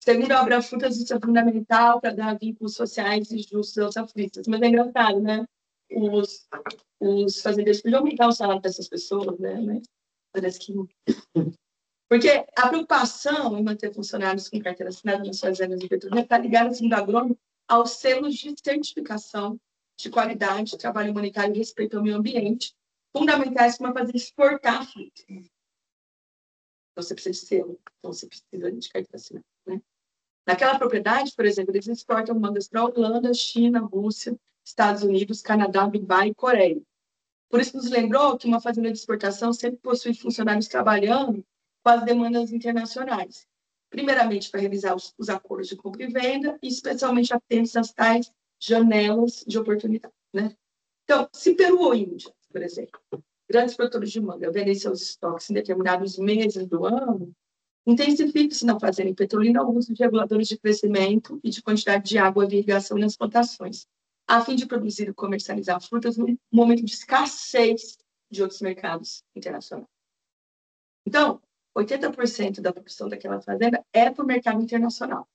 Segundo a Abra Frutas, isso é fundamental para dar vínculos sociais e justos aos aflitos. Mas é engraçado, né? Os fazendeiros podiam aumentar o salário dessas pessoas, né? Mas parece que não. Porque a preocupação em manter funcionários com carteira assinada nas fazendas de petróleo está ligada, segundo a agrônomo, aos selos de certificação de qualidade, de trabalho humanitário e respeito ao meio ambiente, fundamentais para fazer exportar frutas. Então, você precisa de selo, então você precisa de carteira assinada, né? Naquela propriedade, por exemplo, eles exportam mangas para a Holanda, China, Rússia, Estados Unidos, Canadá, Dubai e Coreia. Por isso, nos lembrou que uma fazenda de exportação sempre possui funcionários trabalhando com as demandas internacionais. Primeiramente, para revisar os acordos de compra e venda, e especialmente atentos às tais janelas de oportunidade, né? Então, se Peru ou Índia, por exemplo, grandes produtores de manga vendem seus estoques em determinados meses do ano, intensifica-se na fazenda em Petrolina o uso de reguladores de crescimento e de quantidade de água e irrigação nas plantações, a fim de produzir e comercializar frutas no momento de escassez de outros mercados internacionais. Então, 80% da produção daquela fazenda é para o mercado internacional.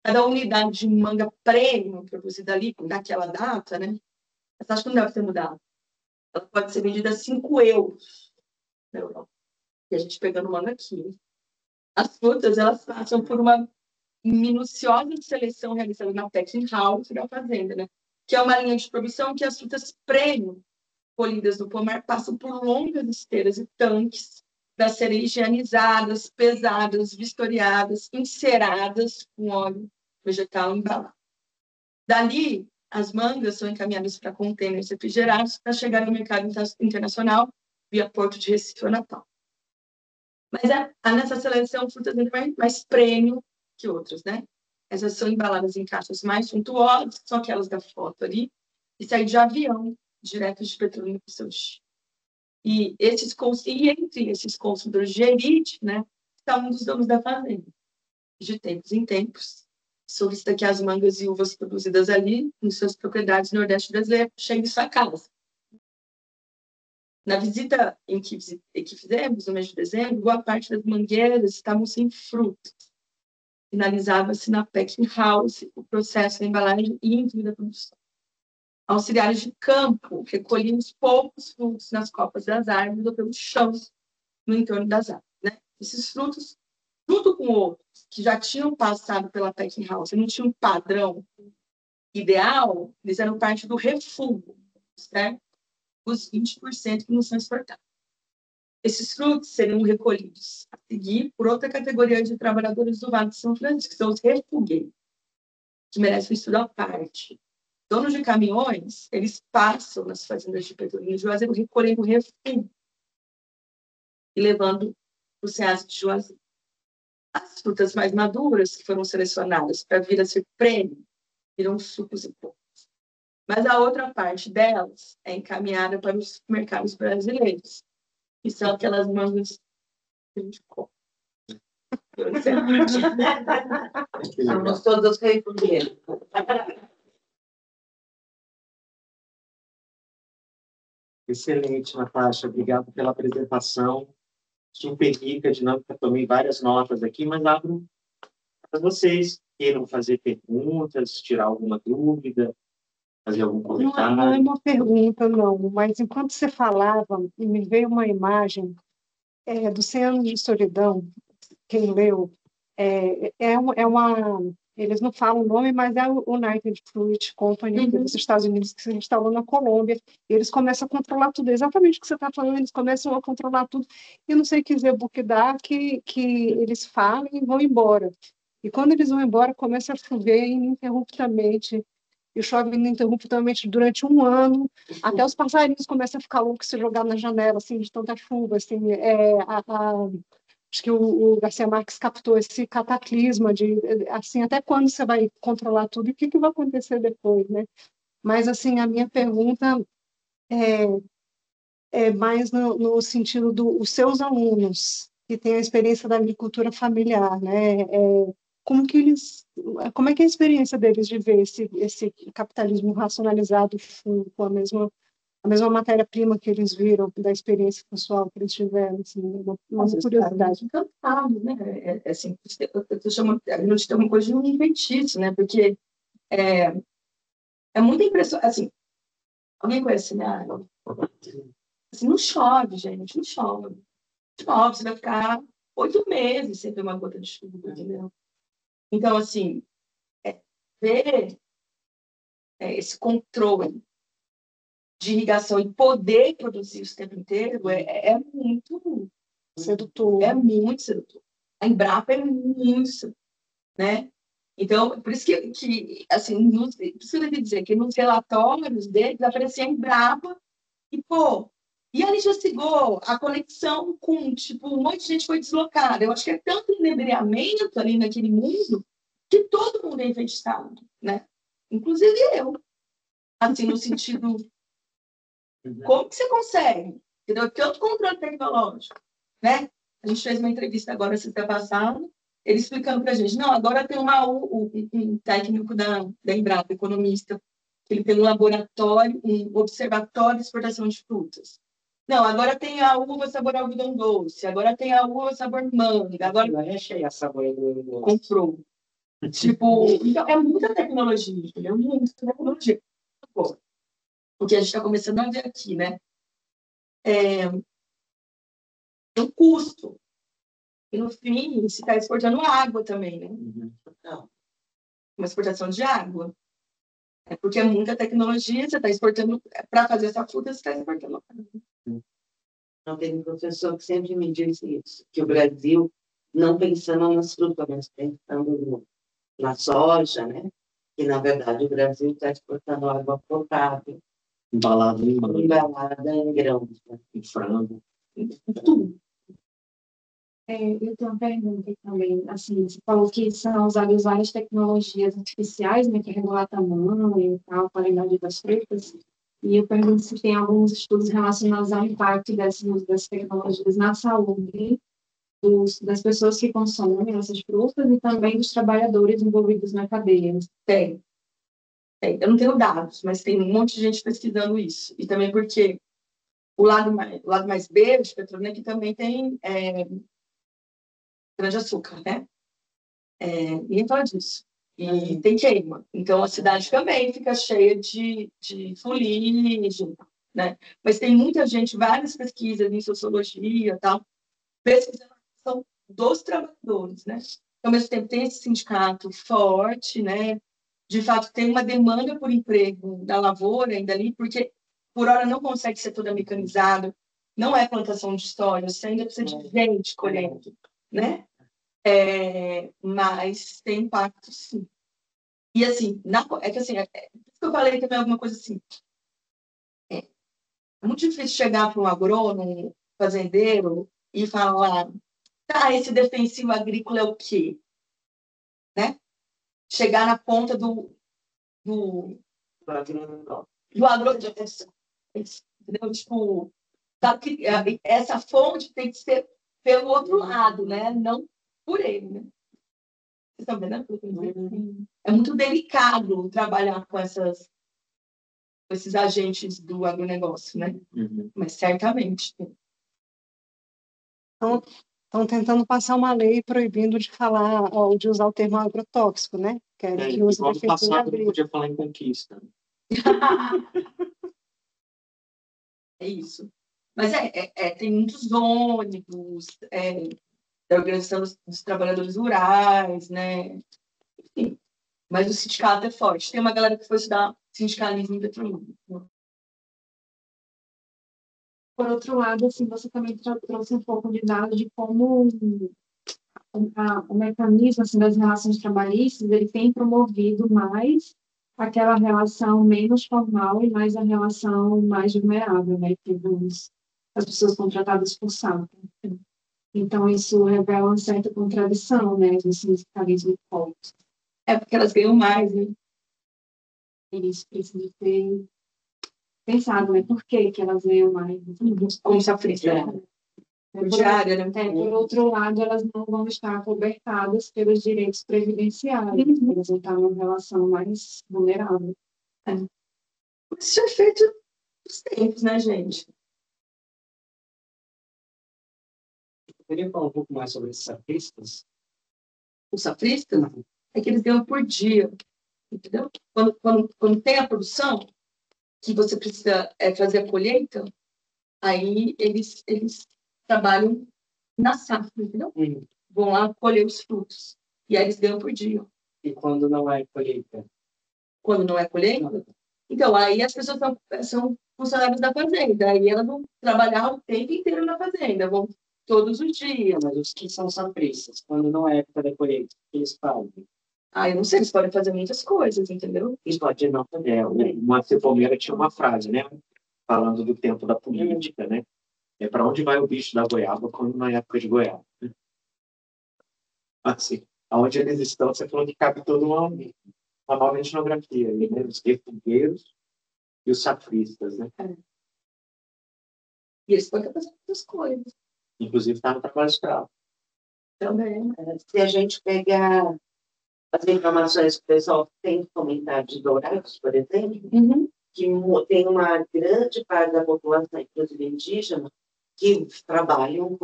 Cada unidade de manga premium produzida ali, naquela data, né? Essa acho que não deve ter mudado. Ela pode ser vendida a 5 euros na Europa. E a gente pegando manga aqui. As frutas, elas passam por uma minuciosa seleção realizada na packing house da fazenda, né? Que é uma linha de produção que as frutas premium colhidas no pomar passam por longas esteiras e tanques para serem higienizadas, pesadas, vistoriadas, enceradas com óleo vegetal embalado. Dali, as mangas são encaminhadas para contêineres refrigerados para chegar no mercado internacional via Porto de Recife ou Natal. Mas nessa seleção, frutas mais premium que outras, né? Essas são embaladas em caixas mais suntuosas, que são aquelas da foto ali, e saem de avião, direto de Petrolina para o seu destino. E entre esses consumidores de elite, né, está um dos donos da fazenda. De tempos em tempos, solicita que as mangas e uvas produzidas ali, em suas propriedades no Nordeste brasileiro, cheguem em sua casa. Na visita que fizemos, no mês de dezembro, boa parte das mangueiras estavam sem frutos. Finalizava-se na packing house o processo da embalagem e da produção. Auxiliares de campo recolhiam os poucos frutos nas copas das árvores ou pelos chãos no entorno das árvores. Né? Esses frutos, junto com outros que já tinham passado pela packing house e não tinham um padrão ideal, eles eram parte do refúgio, certo? Os 20% que não são exportados. Esses frutos seriam recolhidos a seguir por outra categoria de trabalhadores do Vale de São Francisco, que são os refugueiros, que merecem um estudo à parte. Donos de caminhões, eles passam nas fazendas de Petrolina e Juazeiro recolhendo refúgio e levando para o Ceasa de Juazeiro. As frutas mais maduras, que foram selecionadas para vir a ser prêmio, viram sucos e pó. Mas a outra parte delas é encaminhada para os mercados brasileiros, que são aquelas mangas que a gente come. Somos todos refugiados. Excelente, Natasha. Obrigado pela apresentação. Super rica, dinâmica. Tomei várias notas aqui, mas abro para vocês queiram fazer perguntas, tirar alguma dúvida, fazer algum comentário. Não é uma pergunta, não, mas enquanto você falava, me veio uma imagem do 100 anos de solidão, quem leu, eles não falam o nome, mas é o United Fruit Company, dos Estados Unidos, que se instalou na Colômbia, e eles começam a controlar tudo, exatamente o que você está falando, eles começam a controlar tudo, e não sei que Zebu dá, que eles falam e vão embora. E quando eles vão embora, começa a chover ininterruptamente, e chove ininterruptamente durante um ano, até os passarinhos começam a ficar loucos, se jogar na janela, assim, de tanta chuva, assim, acho que o Garcia Marques captou esse cataclisma de, assim, até quando você vai controlar tudo e o que vai acontecer depois, né? Mas, assim, a minha pergunta é mais no sentido dos seus alunos, que têm a experiência da agricultura familiar, né? Como é que é a experiência deles de ver esse capitalismo racionalizado com a mesma matéria-prima que eles viram, da experiência pessoal que eles tiveram, assim, uma curiosidade. Encantado, né? Assim, eu chamo de ter uma coisa de um inventiço, né? Porque é muito impressionante. Assim, alguém conhece minha água? Assim, não chove, gente, não chove. Chove, você vai ficar 8 meses sem ter uma gota de chuva, entendeu? Então, assim, ver esse controle de irrigação e poder produzir o tempo inteiro é muito Sedutor. É muito sedutor. A Embrapa é muito sedutor, né? Então, por isso que assim, preciso dizer que nos relatórios deles aparecia a Embrapa e, pô, e ali já chegou a conexão com, tipo, um monte de gente foi deslocada. Eu acho que é tanto inebriamento ali naquele mundo que todo mundo é enfeitiçado, né? Inclusive eu. Assim, no sentido... Como que você consegue? Entendeu? Tanto controle tecnológico, né? A gente fez uma entrevista agora, sexta passada, ele explicando para a gente, não, agora tem um técnico da Embrapa, economista, que ele tem um laboratório, um observatório de exportação de frutas. Não, agora tem a uva sabor algodão doce, agora tem a uva sabor manga, agora... Eu achei a sabor do... Comprou. Tipo, então, é muita tecnologia, entendeu? Muita tecnologia. Pô, o que a gente está começando a ver aqui, né? tem um custo. E, no fim, se está exportando água também, né? Então, uma exportação de água. É porque é muita tecnologia, você está exportando, para fazer essa fruta, você está exportando água. Não, tem um professor que sempre me disse isso, que o Brasil, não pensando nas frutas, mas pensando na soja, né? Que, na verdade, o Brasil está exportando água potável, Embalado em grão, embalada em grãos, né? em frango. Tudo. Eu tenho uma pergunta também, assim, você falou que são usadas várias tecnologias artificiais, né, que regulam tamanho e tal, a qualidade das frutas, e eu pergunto se tem alguns estudos relacionados ao impacto dessas tecnologias na saúde das pessoas que consomem essas frutas e também dos trabalhadores envolvidos na cadeia. Tem. Eu não tenho dados, mas tem um monte de gente pesquisando isso. E também porque o lado mais verde, Petrolina, que também tem cana-de-açúcar, né? Ninguém fala disso. E tem queima. Então, a cidade também fica cheia de fuligem, né? Mas tem muita gente, várias pesquisas em sociologia e tal, pesquisando a questão dos trabalhadores, né? Ao mesmo tempo, tem esse sindicato forte, né? De fato, tem uma demanda por emprego da lavoura ainda ali, porque por hora não consegue ser toda mecanizado, não é plantação de soja, você ainda precisa de gente colhendo, né? Mas tem impacto, sim. E assim, é que assim, isso que eu falei também alguma coisa assim. É muito difícil chegar para um agrônomo, fazendeiro, e falar, tá, esse defensivo agrícola é o quê? Né? Chegar na ponta do agronegócio. Entendeu? Tipo, essa fonte tem que ser pelo outro lado, né? Não por ele, né? Vocês estão vendo? É muito delicado trabalhar com esses agentes do agronegócio, né? Mas certamente. Estão tentando passar uma lei proibindo de falar, de usar o termo agrotóxico, né? Que igual no passado não podia falar em conquista. É isso. Mas tem muitos ônibus, da Organização dos Trabalhadores Rurais, né? Enfim, mas o sindicato é forte. Tem uma galera que foi estudar sindicalismo em Petrolina. Por outro lado, assim, você também trouxe um pouco de dados de como o mecanismo assim, das relações trabalhistas ele tem promovido mais aquela relação menos formal e mais a relação mais vulnerável, né, que as pessoas contratadas por SAP. Então, isso revela uma certa contradição, né, do sindicalismo forte. Porque elas ganham mais, né? Eles precisam ter pensado, né, por que elas ganham mais. Como se africana. Diária, né? Por outro lado, elas não vão estar cobertadas pelos direitos previdenciários, elas vão estar numa relação mais vulnerável. Isso é feito dos tempos, né, gente? Eu queria falar um pouco mais sobre esses safristas. Os safristas é que eles ganham por dia, entendeu? Quando tem a produção, que você precisa fazer a colheita, aí eles trabalham na safra, entendeu? Vão lá colher os frutos. E aí eles ganham por dia. E quando não é colheita? Quando não é colheita? Então, aí as pessoas são funcionários da fazenda. Aí elas vão trabalhar o tempo inteiro na fazenda, vão todos os dias. Mas os que são safristas, quando não é época da colheita, o que eles fazem? Eu não sei, eles podem fazer muitas coisas, entendeu? Eles podem não fazer. O Márcio Palmeira tinha uma frase, né? Falando do tempo da política, né? Para onde vai o bicho da goiaba quando não é época de goiaba? Assim, aonde eles estão, você falou que cabe toda uma nova etnografia, né? Os refugeiros e os safristas, né? E eles podem fazer muitas coisas. Inclusive está no trabalho escravo. Também. Se a gente pegar as informações que o pessoal tem comentado de Dourados, por exemplo, que tem uma grande parte da população, inclusive indígena, que trabalham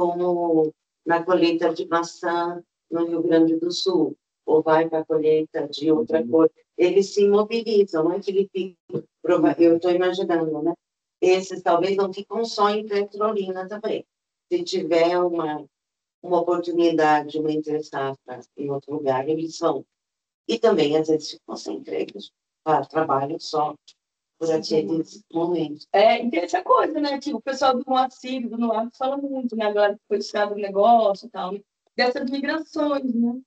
na colheita de maçã no Rio Grande do Sul, ou vai para a colheita de outra coisa. Eles se mobilizam, não é que ele fica, eu estou imaginando, né? Esses talvez não ficam só em Petrolina também. se tiver uma oportunidade, uma entre-safra em outro lugar, eles vão. E também, às vezes, ficam sem empregos, trabalham só por aqueles momentos. E tem essa coisa, né? Que o pessoal do Moacir, do Noab, fala muito, né? Agora que foi estudado o negócio e tal, dessas migrações, né?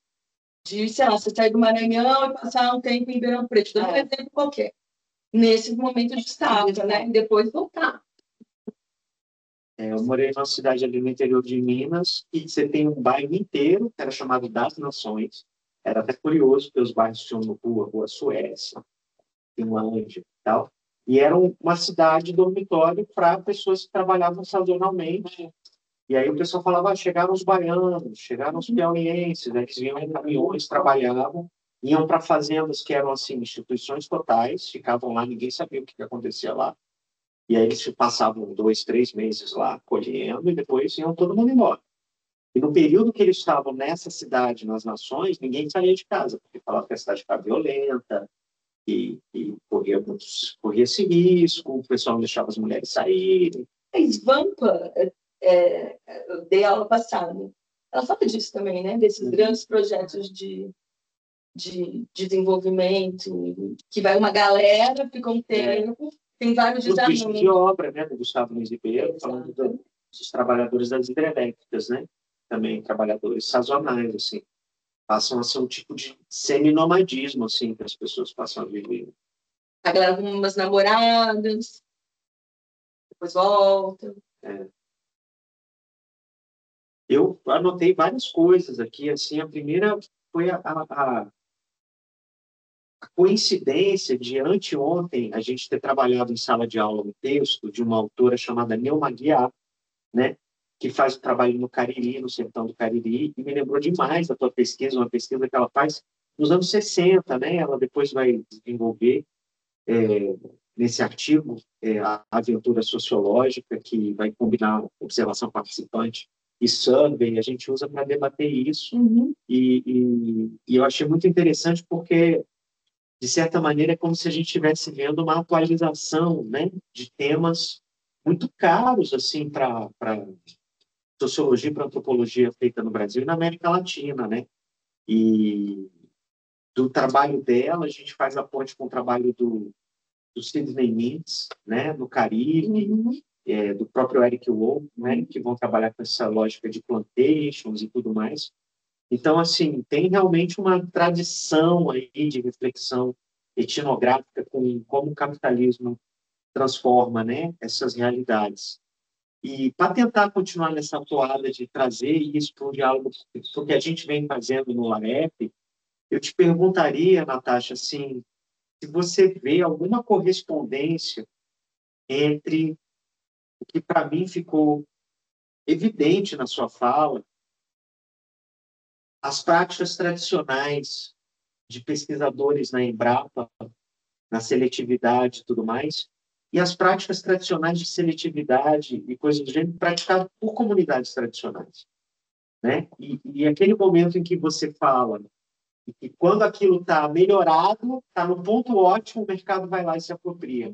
De, sei lá, você sair do Maranhão e passar um tempo em Ribeirão Preto, dando um exemplo qualquer. Nesse momento de safra, né? E depois voltar. Eu morei numa cidade ali no interior de Minas e você tem um bairro inteiro que era chamado das Nações. Era até curioso, porque os bairros tinham Rua Suécia, Finlândia e tal. E era uma cidade dormitório para pessoas que trabalhavam sazonalmente. E aí o pessoal falava, chegaram os baianos, chegaram os piauienses, né? Eles vinham em caminhões, trabalhavam, iam para fazendas que eram assim, instituições totais, ficavam lá, ninguém sabia o que acontecia lá. E aí eles passavam 2, 3 meses lá colhendo e depois iam todo mundo embora. E no período que eles estavam nessa cidade, nas Nações, ninguém saía de casa, porque falava que a cidade ficava violenta, e corria esse risco, o pessoal não deixava as mulheres saírem. A Svampa, eu dei aula passada, ela fala disso também, né? Desses grandes projetos de desenvolvimento, que vai uma galera, fica um tempo, tem vários desafios. De obra, né, do Gustavo Luiz Ribeiro, falando dos trabalhadores das hidrelétricas, né? Também trabalhadores sazonais, assim. Passam a ser um tipo de semi-nomadismo, assim, que as pessoas passam a viver. A galera com umas namoradas, depois volta. Eu anotei várias coisas aqui, assim, a primeira foi a coincidência de anteontem a gente ter trabalhado em sala de aula um texto de uma autora chamada Neuma Guiar, né, que faz o trabalho no Cariri, no sertão do Cariri, e me lembrou demais da tua pesquisa, uma pesquisa que ela faz nos anos 60, né, ela depois vai desenvolver nesse artigo a aventura sociológica, que vai combinar observação participante e survey, a gente usa para debater isso, e eu achei muito interessante porque de certa maneira, é como se a gente estivesse vendo uma atualização, né, de temas muito caros assim, para sociologia e para antropologia feita no Brasil e na América Latina. Né? E do trabalho dela, a gente faz a ponte com o trabalho do Sidney Mintz, né, no Caribe, do próprio Eric Wolff, né, que vão trabalhar com essa lógica de plantations e tudo mais. Então, assim, tem realmente uma tradição aí de reflexão etnográfica com como o capitalismo transforma, né, essas realidades. E para tentar continuar nessa toada de trazer isso para o diálogo, o que a gente vem fazendo no LAEP, eu te perguntaria, Natasha, assim, se você vê alguma correspondência entre o que para mim ficou evidente na sua fala, as práticas tradicionais de pesquisadores na Embrapa, na seletividade e tudo mais, e as práticas tradicionais de seletividade e coisas do gênero praticadas por comunidades tradicionais. Né? E aquele momento em que você fala que quando aquilo está melhorado, está no ponto ótimo, o mercado vai lá e se apropria.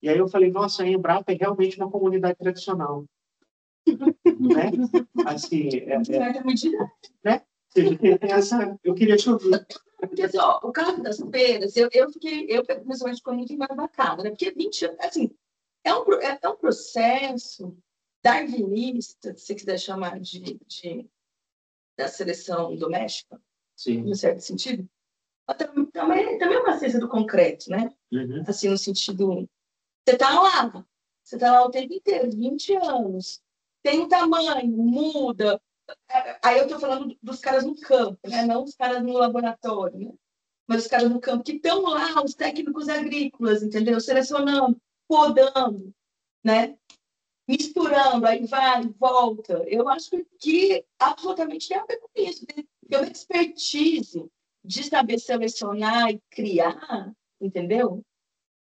E aí eu falei, nossa, a Embrapa é realmente uma comunidade tradicional. Né? Assim, né? Eu queria te ouvir. Porque, assim, o caso das feiras, eu pessoalmente, ficou muito embasbacada, né? Porque 20 anos, assim, é um processo darwinista, se você quiser chamar da seleção doméstica, no certo sentido, também é uma ciência do concreto, né? Assim, no sentido, você está lá o tempo inteiro, 20 anos, tem um tamanho, muda. Aí eu estou falando dos caras no campo, né? Não os caras no laboratório, né? Mas os caras no campo que estão lá, os técnicos agrícolas, entendeu? Selecionando, podando, né? Misturando, aí vai, volta. Eu acho que absolutamente tem a ver com isso. Tem uma expertise de saber selecionar e criar, entendeu?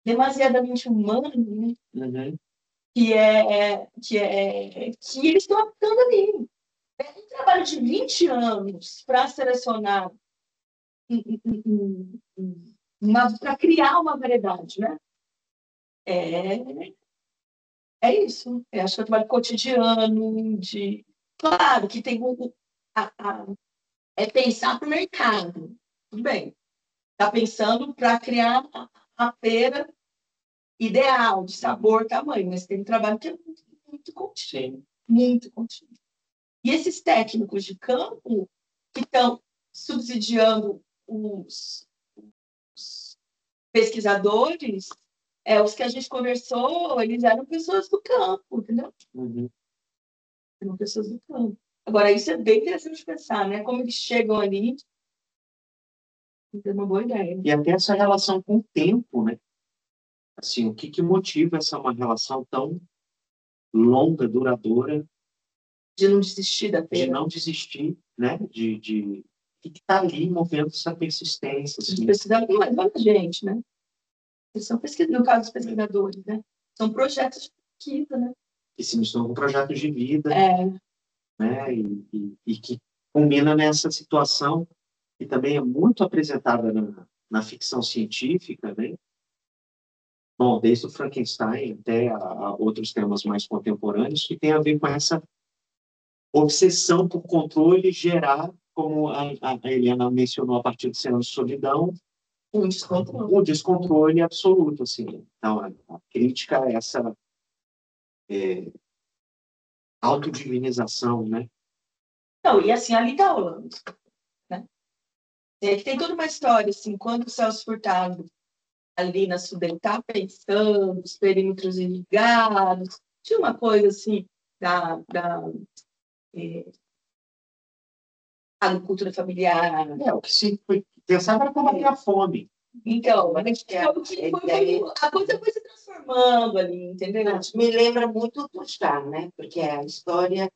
Demasiadamente humano, né? Que eles estão aplicando ali. É um trabalho de 20 anos para selecionar, para criar uma variedade, né? É isso. Eu acho que é o trabalho cotidiano, de... Claro que tem é pensar para o mercado. Tudo bem. Está pensando para criar a feira ideal, de sabor, tamanho, mas tem um trabalho que é muito, muito contínuo. Muito contínuo. E esses técnicos de campo que estão subsidiando os pesquisadores, os que a gente conversou, eles eram pessoas do campo, entendeu? Uhum. Eram pessoas do campo. Agora, isso é bem interessante de pensar, né? Como eles chegam ali, é uma boa ideia. E até essa relação com o tempo, né? Assim, o que motiva uma relação tão longa, duradoura, De não desistir da de feira. não desistir, né? De estar ali movendo essa persistência. Assim. Pesquisador, mas olha a gente, né? Eles são no caso dos pesquisadores, né? São projetos de pesquisa, né? Que se misturam com projetos de vida, É. né? E que culmina nessa situação que também é muito apresentada na ficção científica, né? Bom, desde o Frankenstein até a outros temas mais contemporâneos, que tem a ver com essa obsessão por controle gerar, como a Eliana mencionou a partir do Céu de Solidão, o descontrole absoluto. Assim. Então, a crítica a essa autodivinização, né? Não, e assim, ali está Orlando, né? Que tem toda uma história, assim, quando o Celso Furtado, ali na Sudene, está pensando, os perímetros irrigados, tinha uma coisa, assim, da agricultura familiar. O que se pensava era combater a fome. Então, a coisa foi se transformando ali, entendeu? Me lembra muito do Chá, né? Porque a história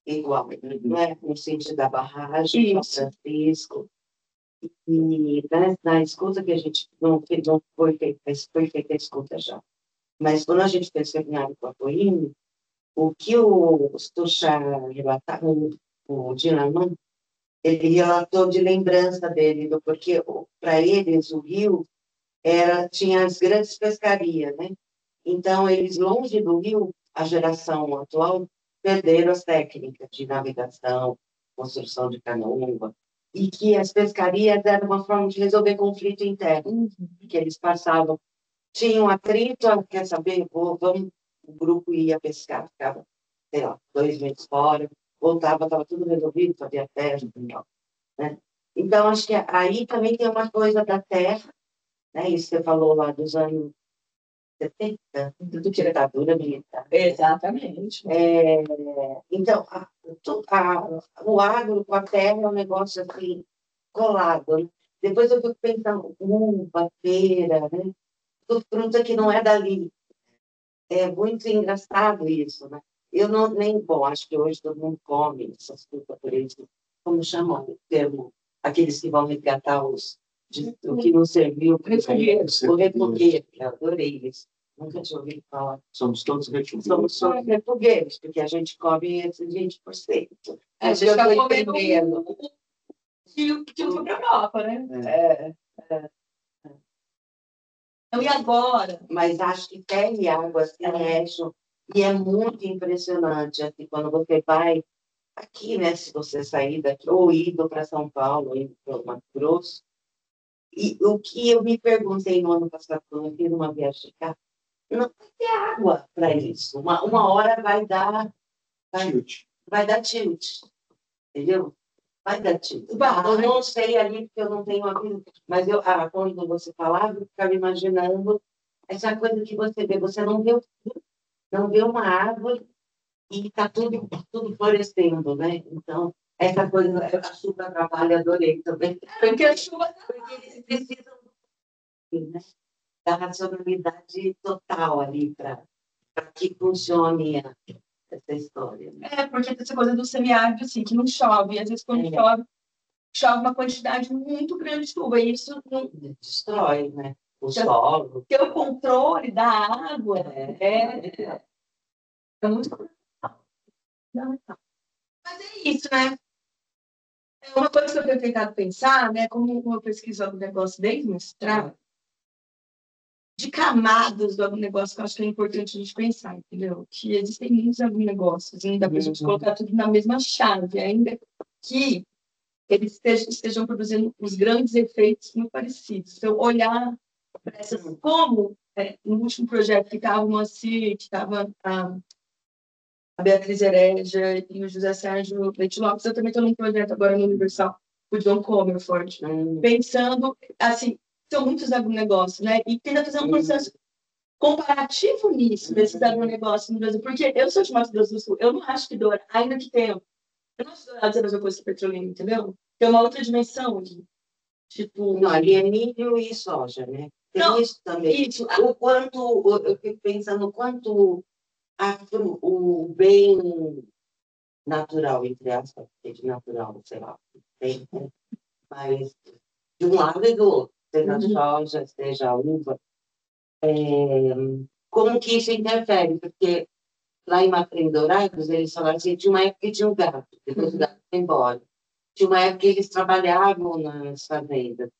é igual, não é? No sentido da barragem, São Francisco. E na escuta que a gente não foi feita a escuta já. Mas quando a gente fez o seminário com a Coine, o que o Tuxá relatava, o Dinaman, ele relatou de lembrança dele, porque para eles o rio tinha as grandes pescarias, né? Então, eles, longe do rio, a geração atual, perderam as técnicas de navegação, construção de canoa, e que as pescarias eram uma forma de resolver conflito interno, que eles passavam, tinham atrito, quer saber, vamos, o grupo ia pescar, ficava, sei lá, 2 meses fora, voltava, estava tudo resolvido, fazia festa, né? Então, acho que aí também tem uma coisa da terra, né? Isso que você falou lá dos anos 70, do ditadura militar. Exatamente. Então, o agro com a terra é um negócio assim, colado. Né? Depois eu fico pensando, uva, pera, né? Tudo fruta que não é dali. É muito engraçado isso, né? Eu não, nem, bom, acho que hoje todo mundo come essas frutas por isso. Como chamam o termo? Aqueles que vão resgatar o que não serviu. O refogueiro, eu adorei isso. Nunca tinha ouvido falar. Somos todos refugiados. Somos todos refogueiros, porque a gente come esses 20%. A gente está comendo o que foi para a Europa, né? Então, e agora? Mas acho que terra e água assim, e é muito impressionante assim, quando você vai aqui, né? Se você sair daqui, ou indo para São Paulo, ou indo para o Mato Grosso. E o que eu me perguntei no ano passado, quando eu fiz uma viagem de carro, não vai ter água para isso. Uma hora vai dar tilt, entendeu? Vai dar tilt. Eu não sei ali, porque eu não tenho a vida, mas quando você falava, eu ficava imaginando essa coisa que você vê. Você não vê uma árvore e está tudo florescendo, né? Então, essa coisa, a chuva trabalha, adorei também. Porque a chuva... Porque eles precisam, né, da racionalidade total ali para que funcione essa história. Né? Porque tem essa coisa do semiárido, assim, que não chove. Às vezes, quando chove uma quantidade muito grande de chuva. E isso não... destrói, né? O solo. Porque o controle da água é muito... Mas é isso, né? Uma coisa que eu tenho tentado pensar, né? Como eu pesquiso um negócio desde o mestrado, de camadas do agronegócio que eu acho que é importante a gente pensar, entendeu? Que existem muitos agronegócios, não dá para a gente colocar tudo na mesma chave, ainda que eles estejam produzindo os grandes efeitos muito parecidos. Então, olhar para essas, como no último projeto que estava o Moacir, que estava a Beatriz Heredia e o José Sérgio Leite Lopes, eu também estou num projeto agora no Universal, o John Comerford, pensando, assim, são muitos agronegócios, né? E tenta fazer um processo comparativo nisso, desses agronegócios no Brasil, porque eu sou de Mato Grosso do Sul, eu não acho que Dourados, ainda que tenha, eu não acho que Dourados é a mesma coisa que Petrolina, entendeu? Tem uma outra dimensão aqui. Tipo... Não, ali é milho e soja, né? Tem não, isso também. Isso. O quanto, eu fico pensando o quanto o bem natural, entre aspas, de natural, sei lá, tem, né? Mas de um lado e do outro, seja a soja, seja a uva, como que isso interfere? Porque lá em Dourados, eles falaram assim, tinha uma época que tinha um gato, depois o gato foi embora. Tinha uma época que eles trabalhavam nas fazendas,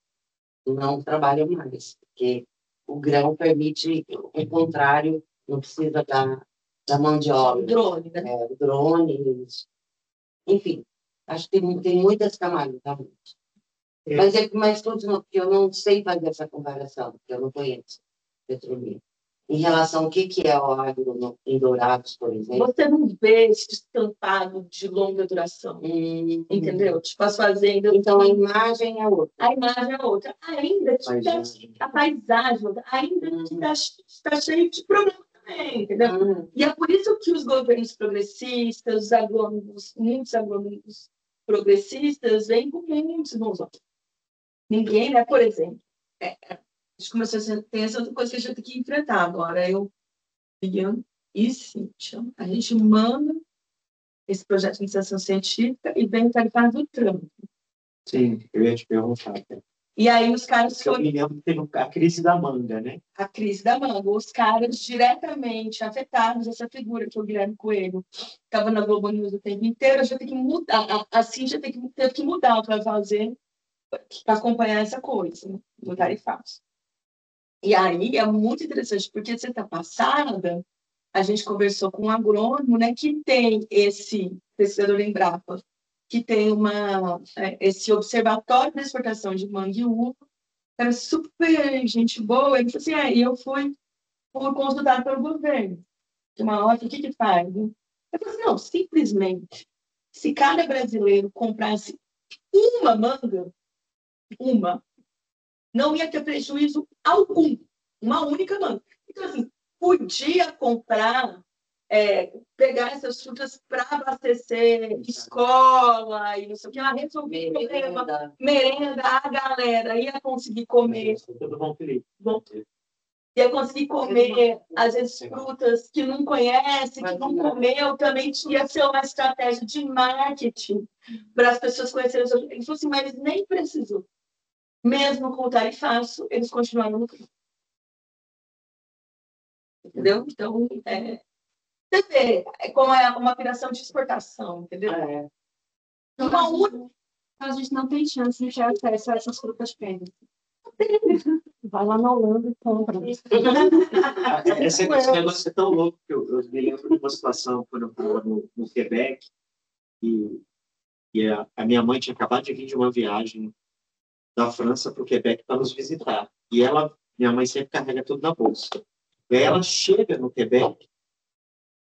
não trabalham mais, porque o grão permite o contrário, não precisa da mão de obra. O drone, né? O drone, enfim, acho que tem muitas camadas, realmente. Mas continua, porque eu não sei fazer essa comparação, porque eu não conheço Petrolina. Em relação ao que é o agro em Dourados, por exemplo. Você não vê esse estampado de longa duração, entendeu? Tipo, as fazendas... Então, a imagem é outra. A imagem é outra. Ainda a paisagem, ainda está cheio de problemas também, entendeu? E é por isso que os governos progressistas, os agrônomos, muitos agrônomos progressistas, vêm com muitos bons olhos. Ninguém, né? Por exemplo, a gente começou a ter essa outra coisa que a gente tem que enfrentar agora. Eu, Bian e Cíntia, a gente manda esse projeto de iniciação científica e vem tarifado do Trump. Sim, eu ia te perguntar. E aí os caras... Eu me lembro que teve a crise da manga, né? A crise da manga. Os caras diretamente afetados, essa figura que o Guilherme Coelho estava na Globo News o tempo inteiro, já tem que mudar. A Cíntia teve que mudar para fazer, para acompanhar essa coisa, né? Do tarifaço. E aí é muito interessante, porque semana passada a gente conversou com um agrônomo, né, que tem esse pesquisador em Embrapa, que tem esse observatório de exportação de manga e uva, era super gente boa. Ele falou assim, eu fui consultado pelo governo. De uma hora, o que faz? Eu falei assim, não, simplesmente, se cada brasileiro comprasse uma manga, não ia ter prejuízo algum, uma única manga. Então, assim, podia comprar, pegar essas frutas para abastecer escola e não sei o que, resolver o problema, merenda, a galera ia conseguir comer. Tudo bom, Felipe? Bom, ia conseguir comer, às vezes, frutas que não conhece, que não comeu, também ia ser uma estratégia de marketing para as pessoas conhecerem. Ele falou assim, mas nem precisou. Mesmo com o tarifaço, eles continuaram no campo. Entendeu? Então, você vê como é uma operação de exportação, entendeu? Então, a gente não tem chance de ter acesso a essas frutas premium. Vai lá na Holanda e compra. Esse negócio é tão louco que eu me lembro de uma situação quando eu estava no Quebec e a minha mãe tinha acabado de vir de uma viagem da França para o Quebec para nos visitar. E minha mãe sempre carrega tudo na bolsa. E aí ela chega no Quebec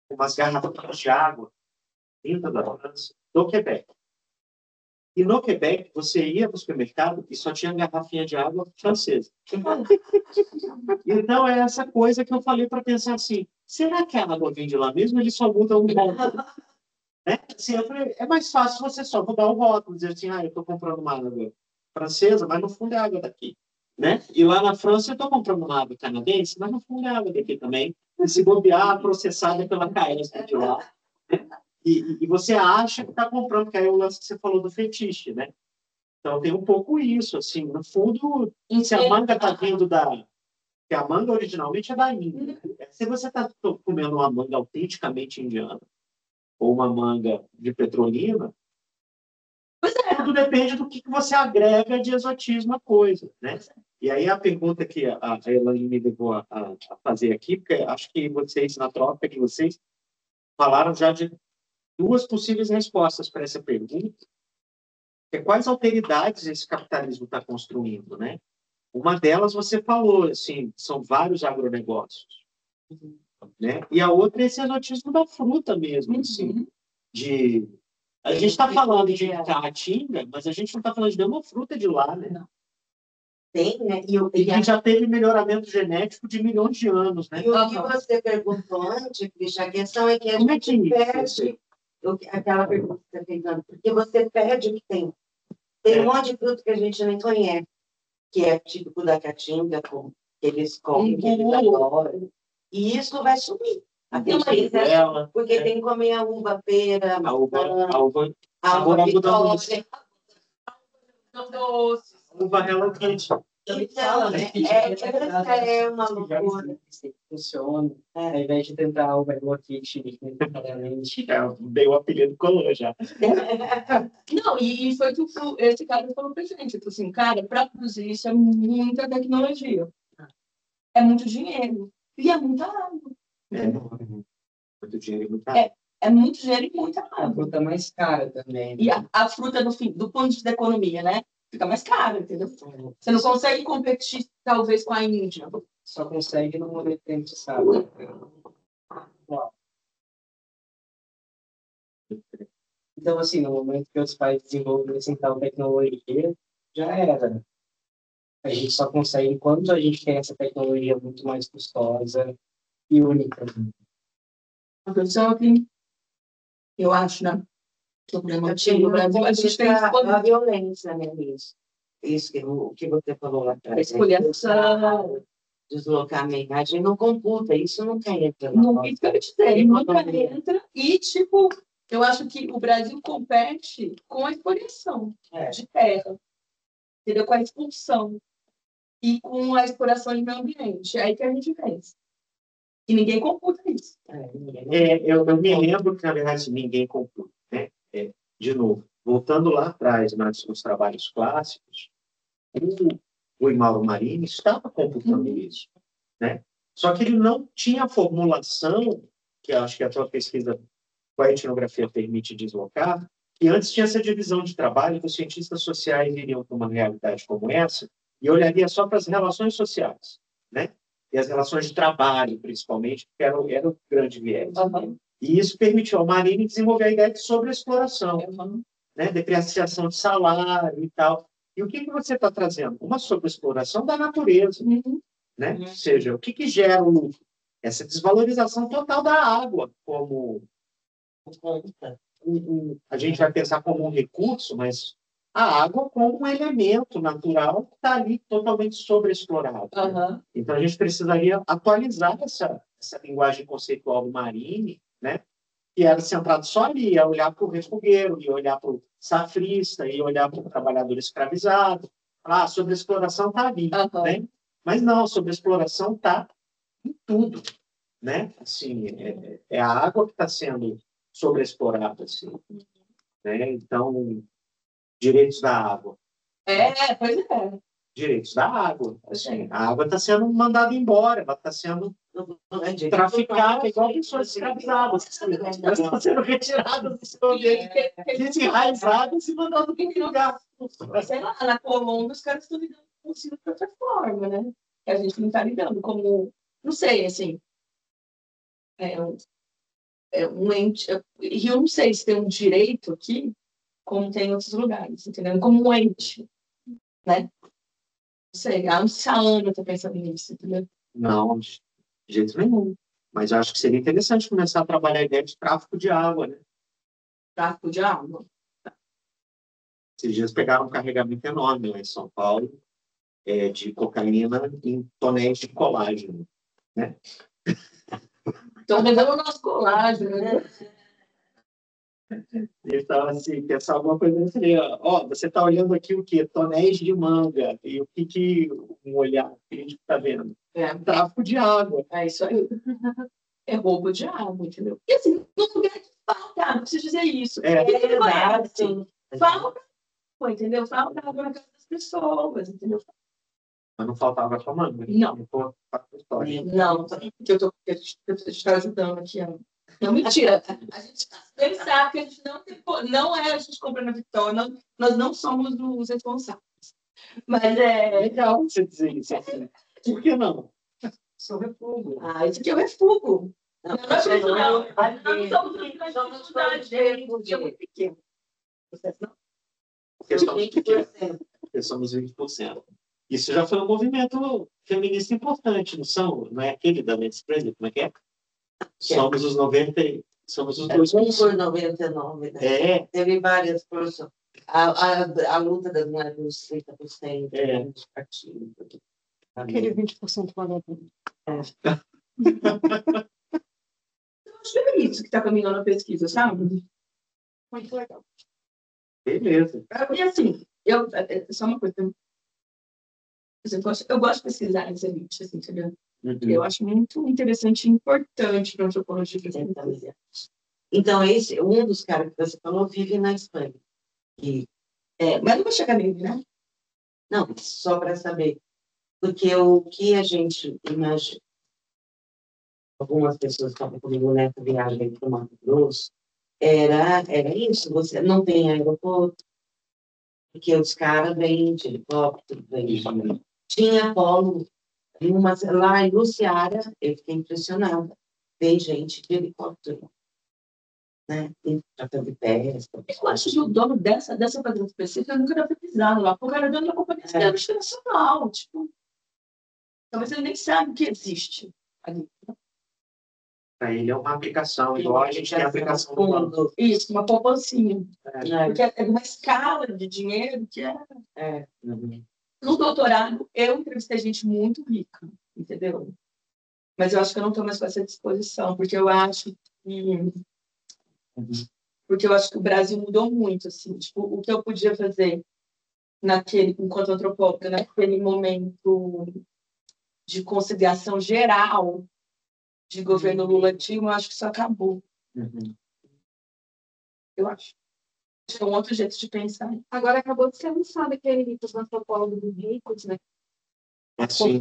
com umas garrafas de água vinda da França, do Quebec. E no Quebec, você ia para o supermercado e só tinha garrafinha de água francesa. Então, é essa coisa que eu falei para pensar assim, será que a água vem de lá mesmo? Eles só mudam o rótulo. Né? Assim, eu falei, é mais fácil você só mudar o rótulo, dizer assim, eu estou comprando uma água francesa, mas no fundo é água daqui. Né? E lá na França, eu estou comprando uma água canadense, mas no fundo é água daqui também. E se bobear, processada pela Caesp de lá. Né? E você acha que está comprando, que aí é o lance que você falou do fetiche, né? Então tem um pouco isso, assim, no fundo, se a manga está vindo porque a manga originalmente é da Índia. Se você está comendo uma manga autenticamente indiana, ou uma manga de Petrolina, tudo depende do que você agrega de exotismo à coisa, né? E aí a pergunta que a Elaine me levou a fazer aqui, porque acho que vocês, na troca de vocês, falaram já de duas possíveis respostas para essa pergunta, que é quais alteridades esse capitalismo está construindo, né? Uma delas você falou, assim, são vários agronegócios, né? E a outra é esse exotismo da fruta mesmo, assim, de... A gente está falando de caatinga, mas a gente não está falando de nenhuma fruta de lá, né? Tem, né? E que já teve melhoramento genético de milhões de anos, né? E o que você perguntou antes, Cristian, a questão é que a Como é gente que perde aquela pergunta que você fez antes, porque você perde o que tem. Tem um monte de fruto que a gente nem conhece, que é típico da caatinga, que eles comem, que eles adoram. E isso vai sumir. Porque tem que comer a uva pera, a uva vitória, doce. uva relocante. Então, essa é uma loucura. Funciona, ao invés de tentar o relocante necessariamente. Dei o apelido Colã já. Não, e foi que esse cara falou pra gente, tipo assim, cara, para produzir isso é muita tecnologia. É muito dinheiro. E é muita água. Muito dinheiro e muita água. É muito dinheiro e muita A água. fruta mais cara também. E a fruta, do ponto de vista da economia, né? Fica mais cara, entendeu? Você não consegue competir, talvez, com a Índia. Só consegue no momento que a gente sabe. Então, assim, no momento que os países desenvolvem tal tecnologia, já era. A gente só consegue enquanto a gente tem essa tecnologia muito mais custosa e única. A questão é que eu acho, né? Que o problema no Brasil, a gente tem a violência, né? Isso que você falou lá atrás. Espoliação. Deslocamento. A gente não computa, isso nunca entra. Não, isso que eu te dizer, nunca entra. E, tipo, eu acho que o Brasil compete com a expoliação de terra, entendeu? Com a expulsão e com a exploração de meio ambiente. É aí que a gente vence. E ninguém computa isso. Eu me lembro que, na verdade, ninguém computa, né? De novo, voltando lá atrás, nos trabalhos clássicos, o Mauro Marini estava computando isso, né? Só que ele não tinha a formulação, que eu acho que a tua pesquisa com a etnografia permite deslocar, que antes tinha essa divisão de trabalho, que os cientistas sociais iriam para uma realidade como essa e olharia só para as relações sociais, né? E as relações de trabalho, principalmente, que era o grande viés. E isso permitiu ao Marini desenvolver a ideia de sobreexploração, né? Depreciação de salário e tal. E o que você está trazendo? Uma sobreexploração da natureza, né? Ou seja, o que gera o lucro? Essa desvalorização total da água, como a gente vai pensar como um recurso, mas a água como um elemento natural que está ali totalmente sobreexplorado. Então, a gente precisaria atualizar essa linguagem conceitual do Marini, né? Que era centrado só ali, a olhar para o refugueiro, e olhar para o safrista, e olhar para o trabalhador escravizado. A sobreexploração está ali, né? Mas não, a sobreexploração está em tudo, né? Assim, é a água que está sendo sobreexplorada, assim, né? Então, direitos da água. Pois é. Direitos da água. Assim, a água está sendo mandada embora, ela está sendo traficada igual pessoas escravizadas. Elas estão sendo retiradas do seu ambiente, desenraizadas e mandadas para um lugar. Sei lá, na Colômbia os caras estão lidando com isso de outra forma, né? Que a gente não está lidando como... Não sei, assim... um ente... E eu não sei se tem um direito aqui como tem em outros lugares, entendeu? Como um ente, né? Não sei, a Ana está pensando nisso, entendeu? Não, de jeito nenhum. Mas eu acho que seria interessante começar a trabalhar a ideia de tráfico de água, né? Tráfico de água? Esses dias pegaram um carregamento enorme lá em São Paulo de cocaína em tonéis de colágeno, né? Estão vendendo o nosso colágeno, né? Então, assim, pensar alguma coisa assim, você está olhando aqui o quê? Tonéis de manga. E o que um olhar crítico está vendo? Tráfico de água. É isso aí. É roubo de água, entendeu? E assim, no lugar de falta, não preciso dizer isso. Falta, entendeu? Falta água na casa das pessoas, entendeu? Mas não faltava com a manga. Não. Não. Porque eu estou ajudando aqui. Não, mentira. A gente sabe que a gente não é a gente compra na Vitória, nós não somos os responsáveis. Mas é legal você dizer isso. Por que não? Sou refúgio. Isso aqui é o refúgio. Não, Não é isso, não. aqui, Nós somos dificuldade, gente. É muito pequeno. Vocês não? Porque somos pequenos. Porque somos 20%. Isso já foi um movimento feminista importante, não são? Não é aquele da Men's Praise, como é que é? Somos os 90, somos os 2%. Por 99, né? É. Teve várias forças. A luta das mulheres dos 30% dos partidos. Aquele 20% vagabundo. Eu acho que é isso que está caminhando a pesquisa, sabe? Muito legal. Beleza. E assim, só uma coisa. Eu gosto de pesquisar essa elite, assim, entendeu? Eu acho muito interessante e importante para a antropologia. Então, um dos caras que você falou vive na Espanha. Mas não vai chegar nele, né? Não, só para saber. Porque o que a gente imagina, algumas pessoas estavam comigo nessa viagem para o Mato Grosso, era isso, você não tem aeroporto, porque os caras vêm de helicóptero, tinha polo, lá em Luciara, eu fiquei impressionada, tem gente de helicóptero, né? Tem papel de pesca. Eu acho que o dono dessa fazenda específica nunca deve ter pisado lá, porque o cara é dono da companhia internacional, tipo, talvez ele nem sabe que existe ali. Para ele é uma aplicação, igual a gente tem a aplicação do banco. Isso, uma poupancinha. Porque é uma escala de dinheiro que é. No doutorado, eu entrevistei gente muito rica, entendeu? Mas eu acho que eu não estou mais com essa disposição, porque eu acho que o Brasil mudou muito, assim, tipo, o que eu podia fazer enquanto antropóloga, naquele momento de conciliação geral de governo Lula-Dilma, eu acho que isso acabou. Eu acho. É um outro jeito de pensar. Agora acabou de ser lançado aquele dos antropólogos dos ricos, né? Assim,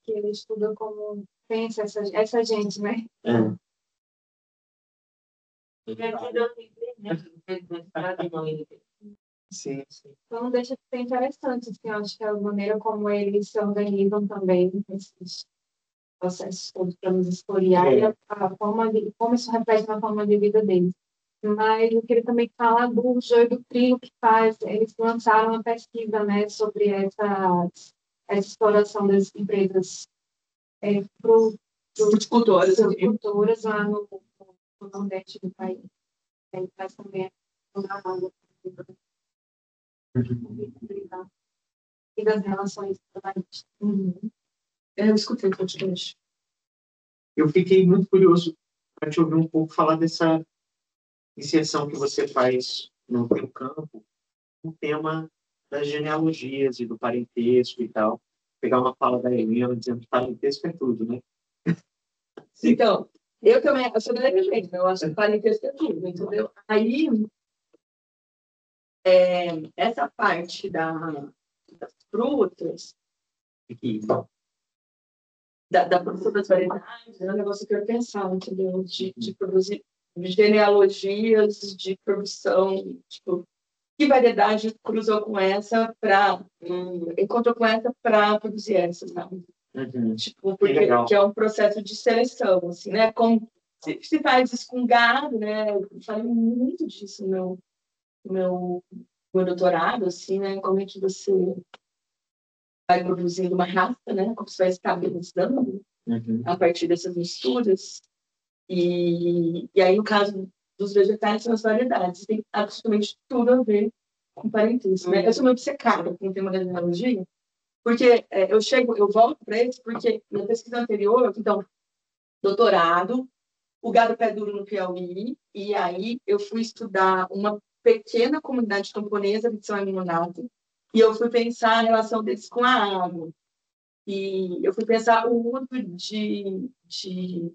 que ele estuda como pensa essa gente, né? Sim. Então não deixa de ser interessante, assim, eu acho que a maneira como eles se organizam também nesses processos todos para nos historiar e a forma como isso reflete na forma de vida deles. Mas eu queria também falar do Joio do Trigo que eles lançaram uma pesquisa, né, sobre essa exploração das empresas fruticultoras lá no nordeste do país. Ele faz também uma água e das relações trabalhistas. Eu escutei o podcast. Eu fiquei muito curioso para te ouvir um pouco falar dessa inserção que você faz no teu campo, o tema das genealogias e do parentesco e tal. Pegar uma fala da Helena dizendo que parentesco é tudo, né? Então, eu também, eu sou da gente, eu acho que parentesco é tudo, entendeu? Aí, essa parte das frutas, da produção das variedades, é um negócio que eu pensava, entendeu? De produzir genealogias de produção, tipo, que variedade cruzou com essa encontrou com essa para produzir essa, sabe? Tipo, porque que é um processo de seleção, assim, né? Como se faz isso com gado, né? Eu falei muito disso no meu doutorado, assim, né? Como é que você vai produzindo uma raça, né? Como você vai estabilizando a partir dessas misturas. E aí, no caso dos vegetais, são as variedades. Tem absolutamente tudo a ver com parentesco, né? Eu sou muito obcecada com o tema da genealogia, porque eu volto para isso, porque na pesquisa anterior, então, doutorado, o gado pé duro no Piauí, e aí eu fui estudar uma pequena comunidade camponesa de São Aminato, e eu fui pensar a relação deles com a água. E eu fui pensar o uso de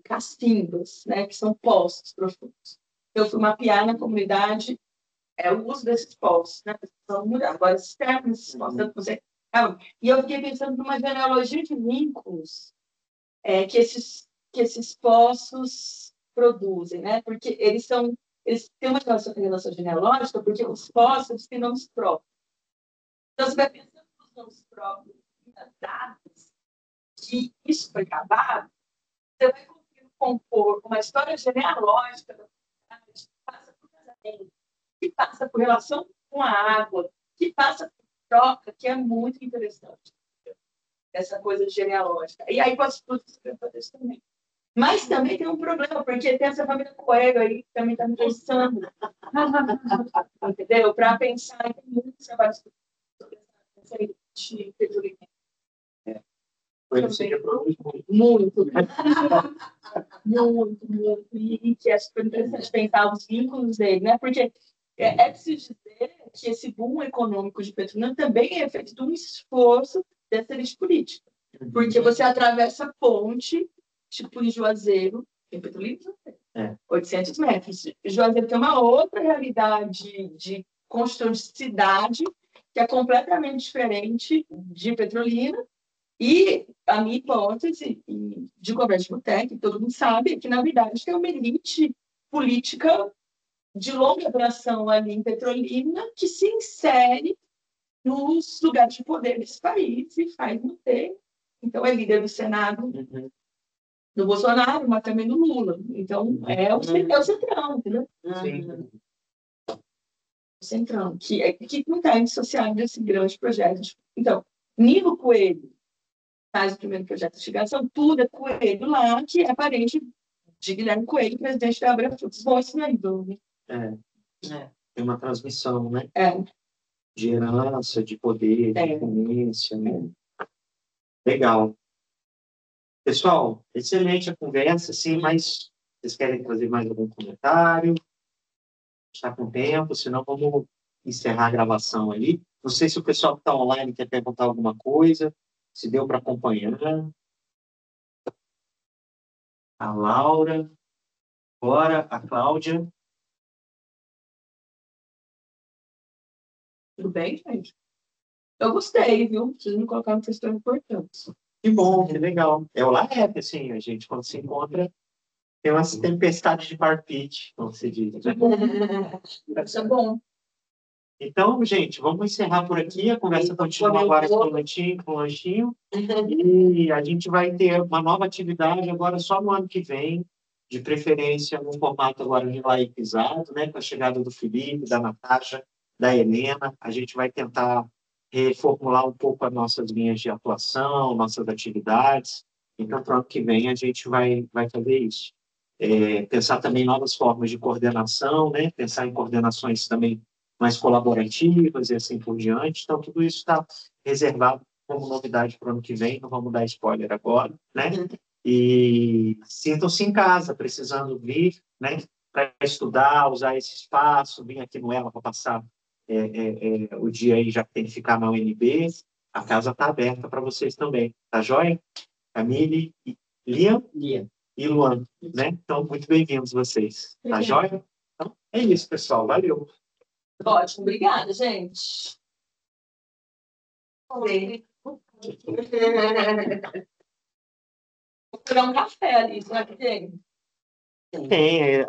cacimbas, né, que são poços profundos. Eu fui mapear na comunidade o uso desses poços, né, agora externos, esses poços, E eu fiquei pensando numa genealogia de vínculos que esses poços produzem, né? Porque eles têm uma relação genealógica, porque os poços têm nomes próprios. Então, você vai pensando nos nomes próprios, nas datas, que isso foi acabado, você vai conseguir compor uma história genealógica da comunidade que passa por casamento, que passa por relação com a água, que passa por troca, que é muito interessante. Essa coisa genealógica. E aí, com as frutas também. Mas também tem um problema, porque tem essa família Coelho aí que também está me pensando. Entendeu? Para pensar, tem muitos trabalhos sobre essa elite petrolífera. Coelho seria produz muito. Muito. E que é super interessante pensar os vínculos dele, né? Porque é preciso dizer que esse boom econômico de Petrolina também é feito de um esforço dessa elite política. Porque você atravessa a ponte, tipo em Juazeiro, tem Petrolina, 800 metros. Juazeiro tem uma outra realidade de construção de cidade que é completamente diferente de Petrolina. E a minha hipótese, de conversa com o técnico, todo mundo sabe, é que, na verdade, tem uma elite política de longa duração ali em Petrolina que se insere nos lugares de poder desse país e faz manter. Então, é líder do Senado do Bolsonaro, mas também do Lula. Então, é o centrão, entendeu? Sim. O centrão, que não está dissociado desse grande projeto. Então, Nilo Coelho faz o primeiro projeto de investigação, tudo é Coelho lá, que é parente de Guilherme Coelho, presidente da Abra Frutos. Bom, isso não é dúvida. Tem uma transmissão, né? De herança, de poder, de influência, né? Legal. Pessoal, excelente a conversa, sim, mas vocês querem fazer mais algum comentário? Está com tempo, senão vamos encerrar a gravação ali. Não sei se o pessoal que está online quer perguntar alguma coisa, se deu para acompanhar. A Laura, agora a Cláudia. Tudo bem, gente? Eu gostei, viu? Vocês me colocaram questões importantes. Que bom, que legal. É o LAEP, assim, a gente, quando se encontra, tem umas tempestades de parpite, como se diz. Isso é bom. Então, gente, vamos encerrar por aqui. A conversa continua agora com o lanchinho. E a gente vai ter uma nova atividade agora só no ano que vem, de preferência no formato agora de laicizado, né? Com a chegada do Felipe, da Natasha, da Helena. A gente vai tentar reformular um pouco as nossas linhas de atuação, nossas atividades. Então, para o ano que vem, a gente vai fazer isso. Pensar também em novas formas de coordenação, né? Pensar em coordenações também mais colaborativas e assim por diante. Então, tudo isso está reservado como novidade para o ano que vem, não vamos dar spoiler agora, né? E sintam-se em casa, precisando vir, né? Para estudar, usar esse espaço, vir aqui no Ela para passar o dia aí, já que tem que ficar na UNB. A casa está aberta para vocês também, tá joia? Camille, Liam e Luan, né? Então, muito bem-vindos vocês, tá joia? Então, é isso, pessoal, valeu. Ótimo, obrigada, gente. Vou pegar um café ali, será que tem? Tem,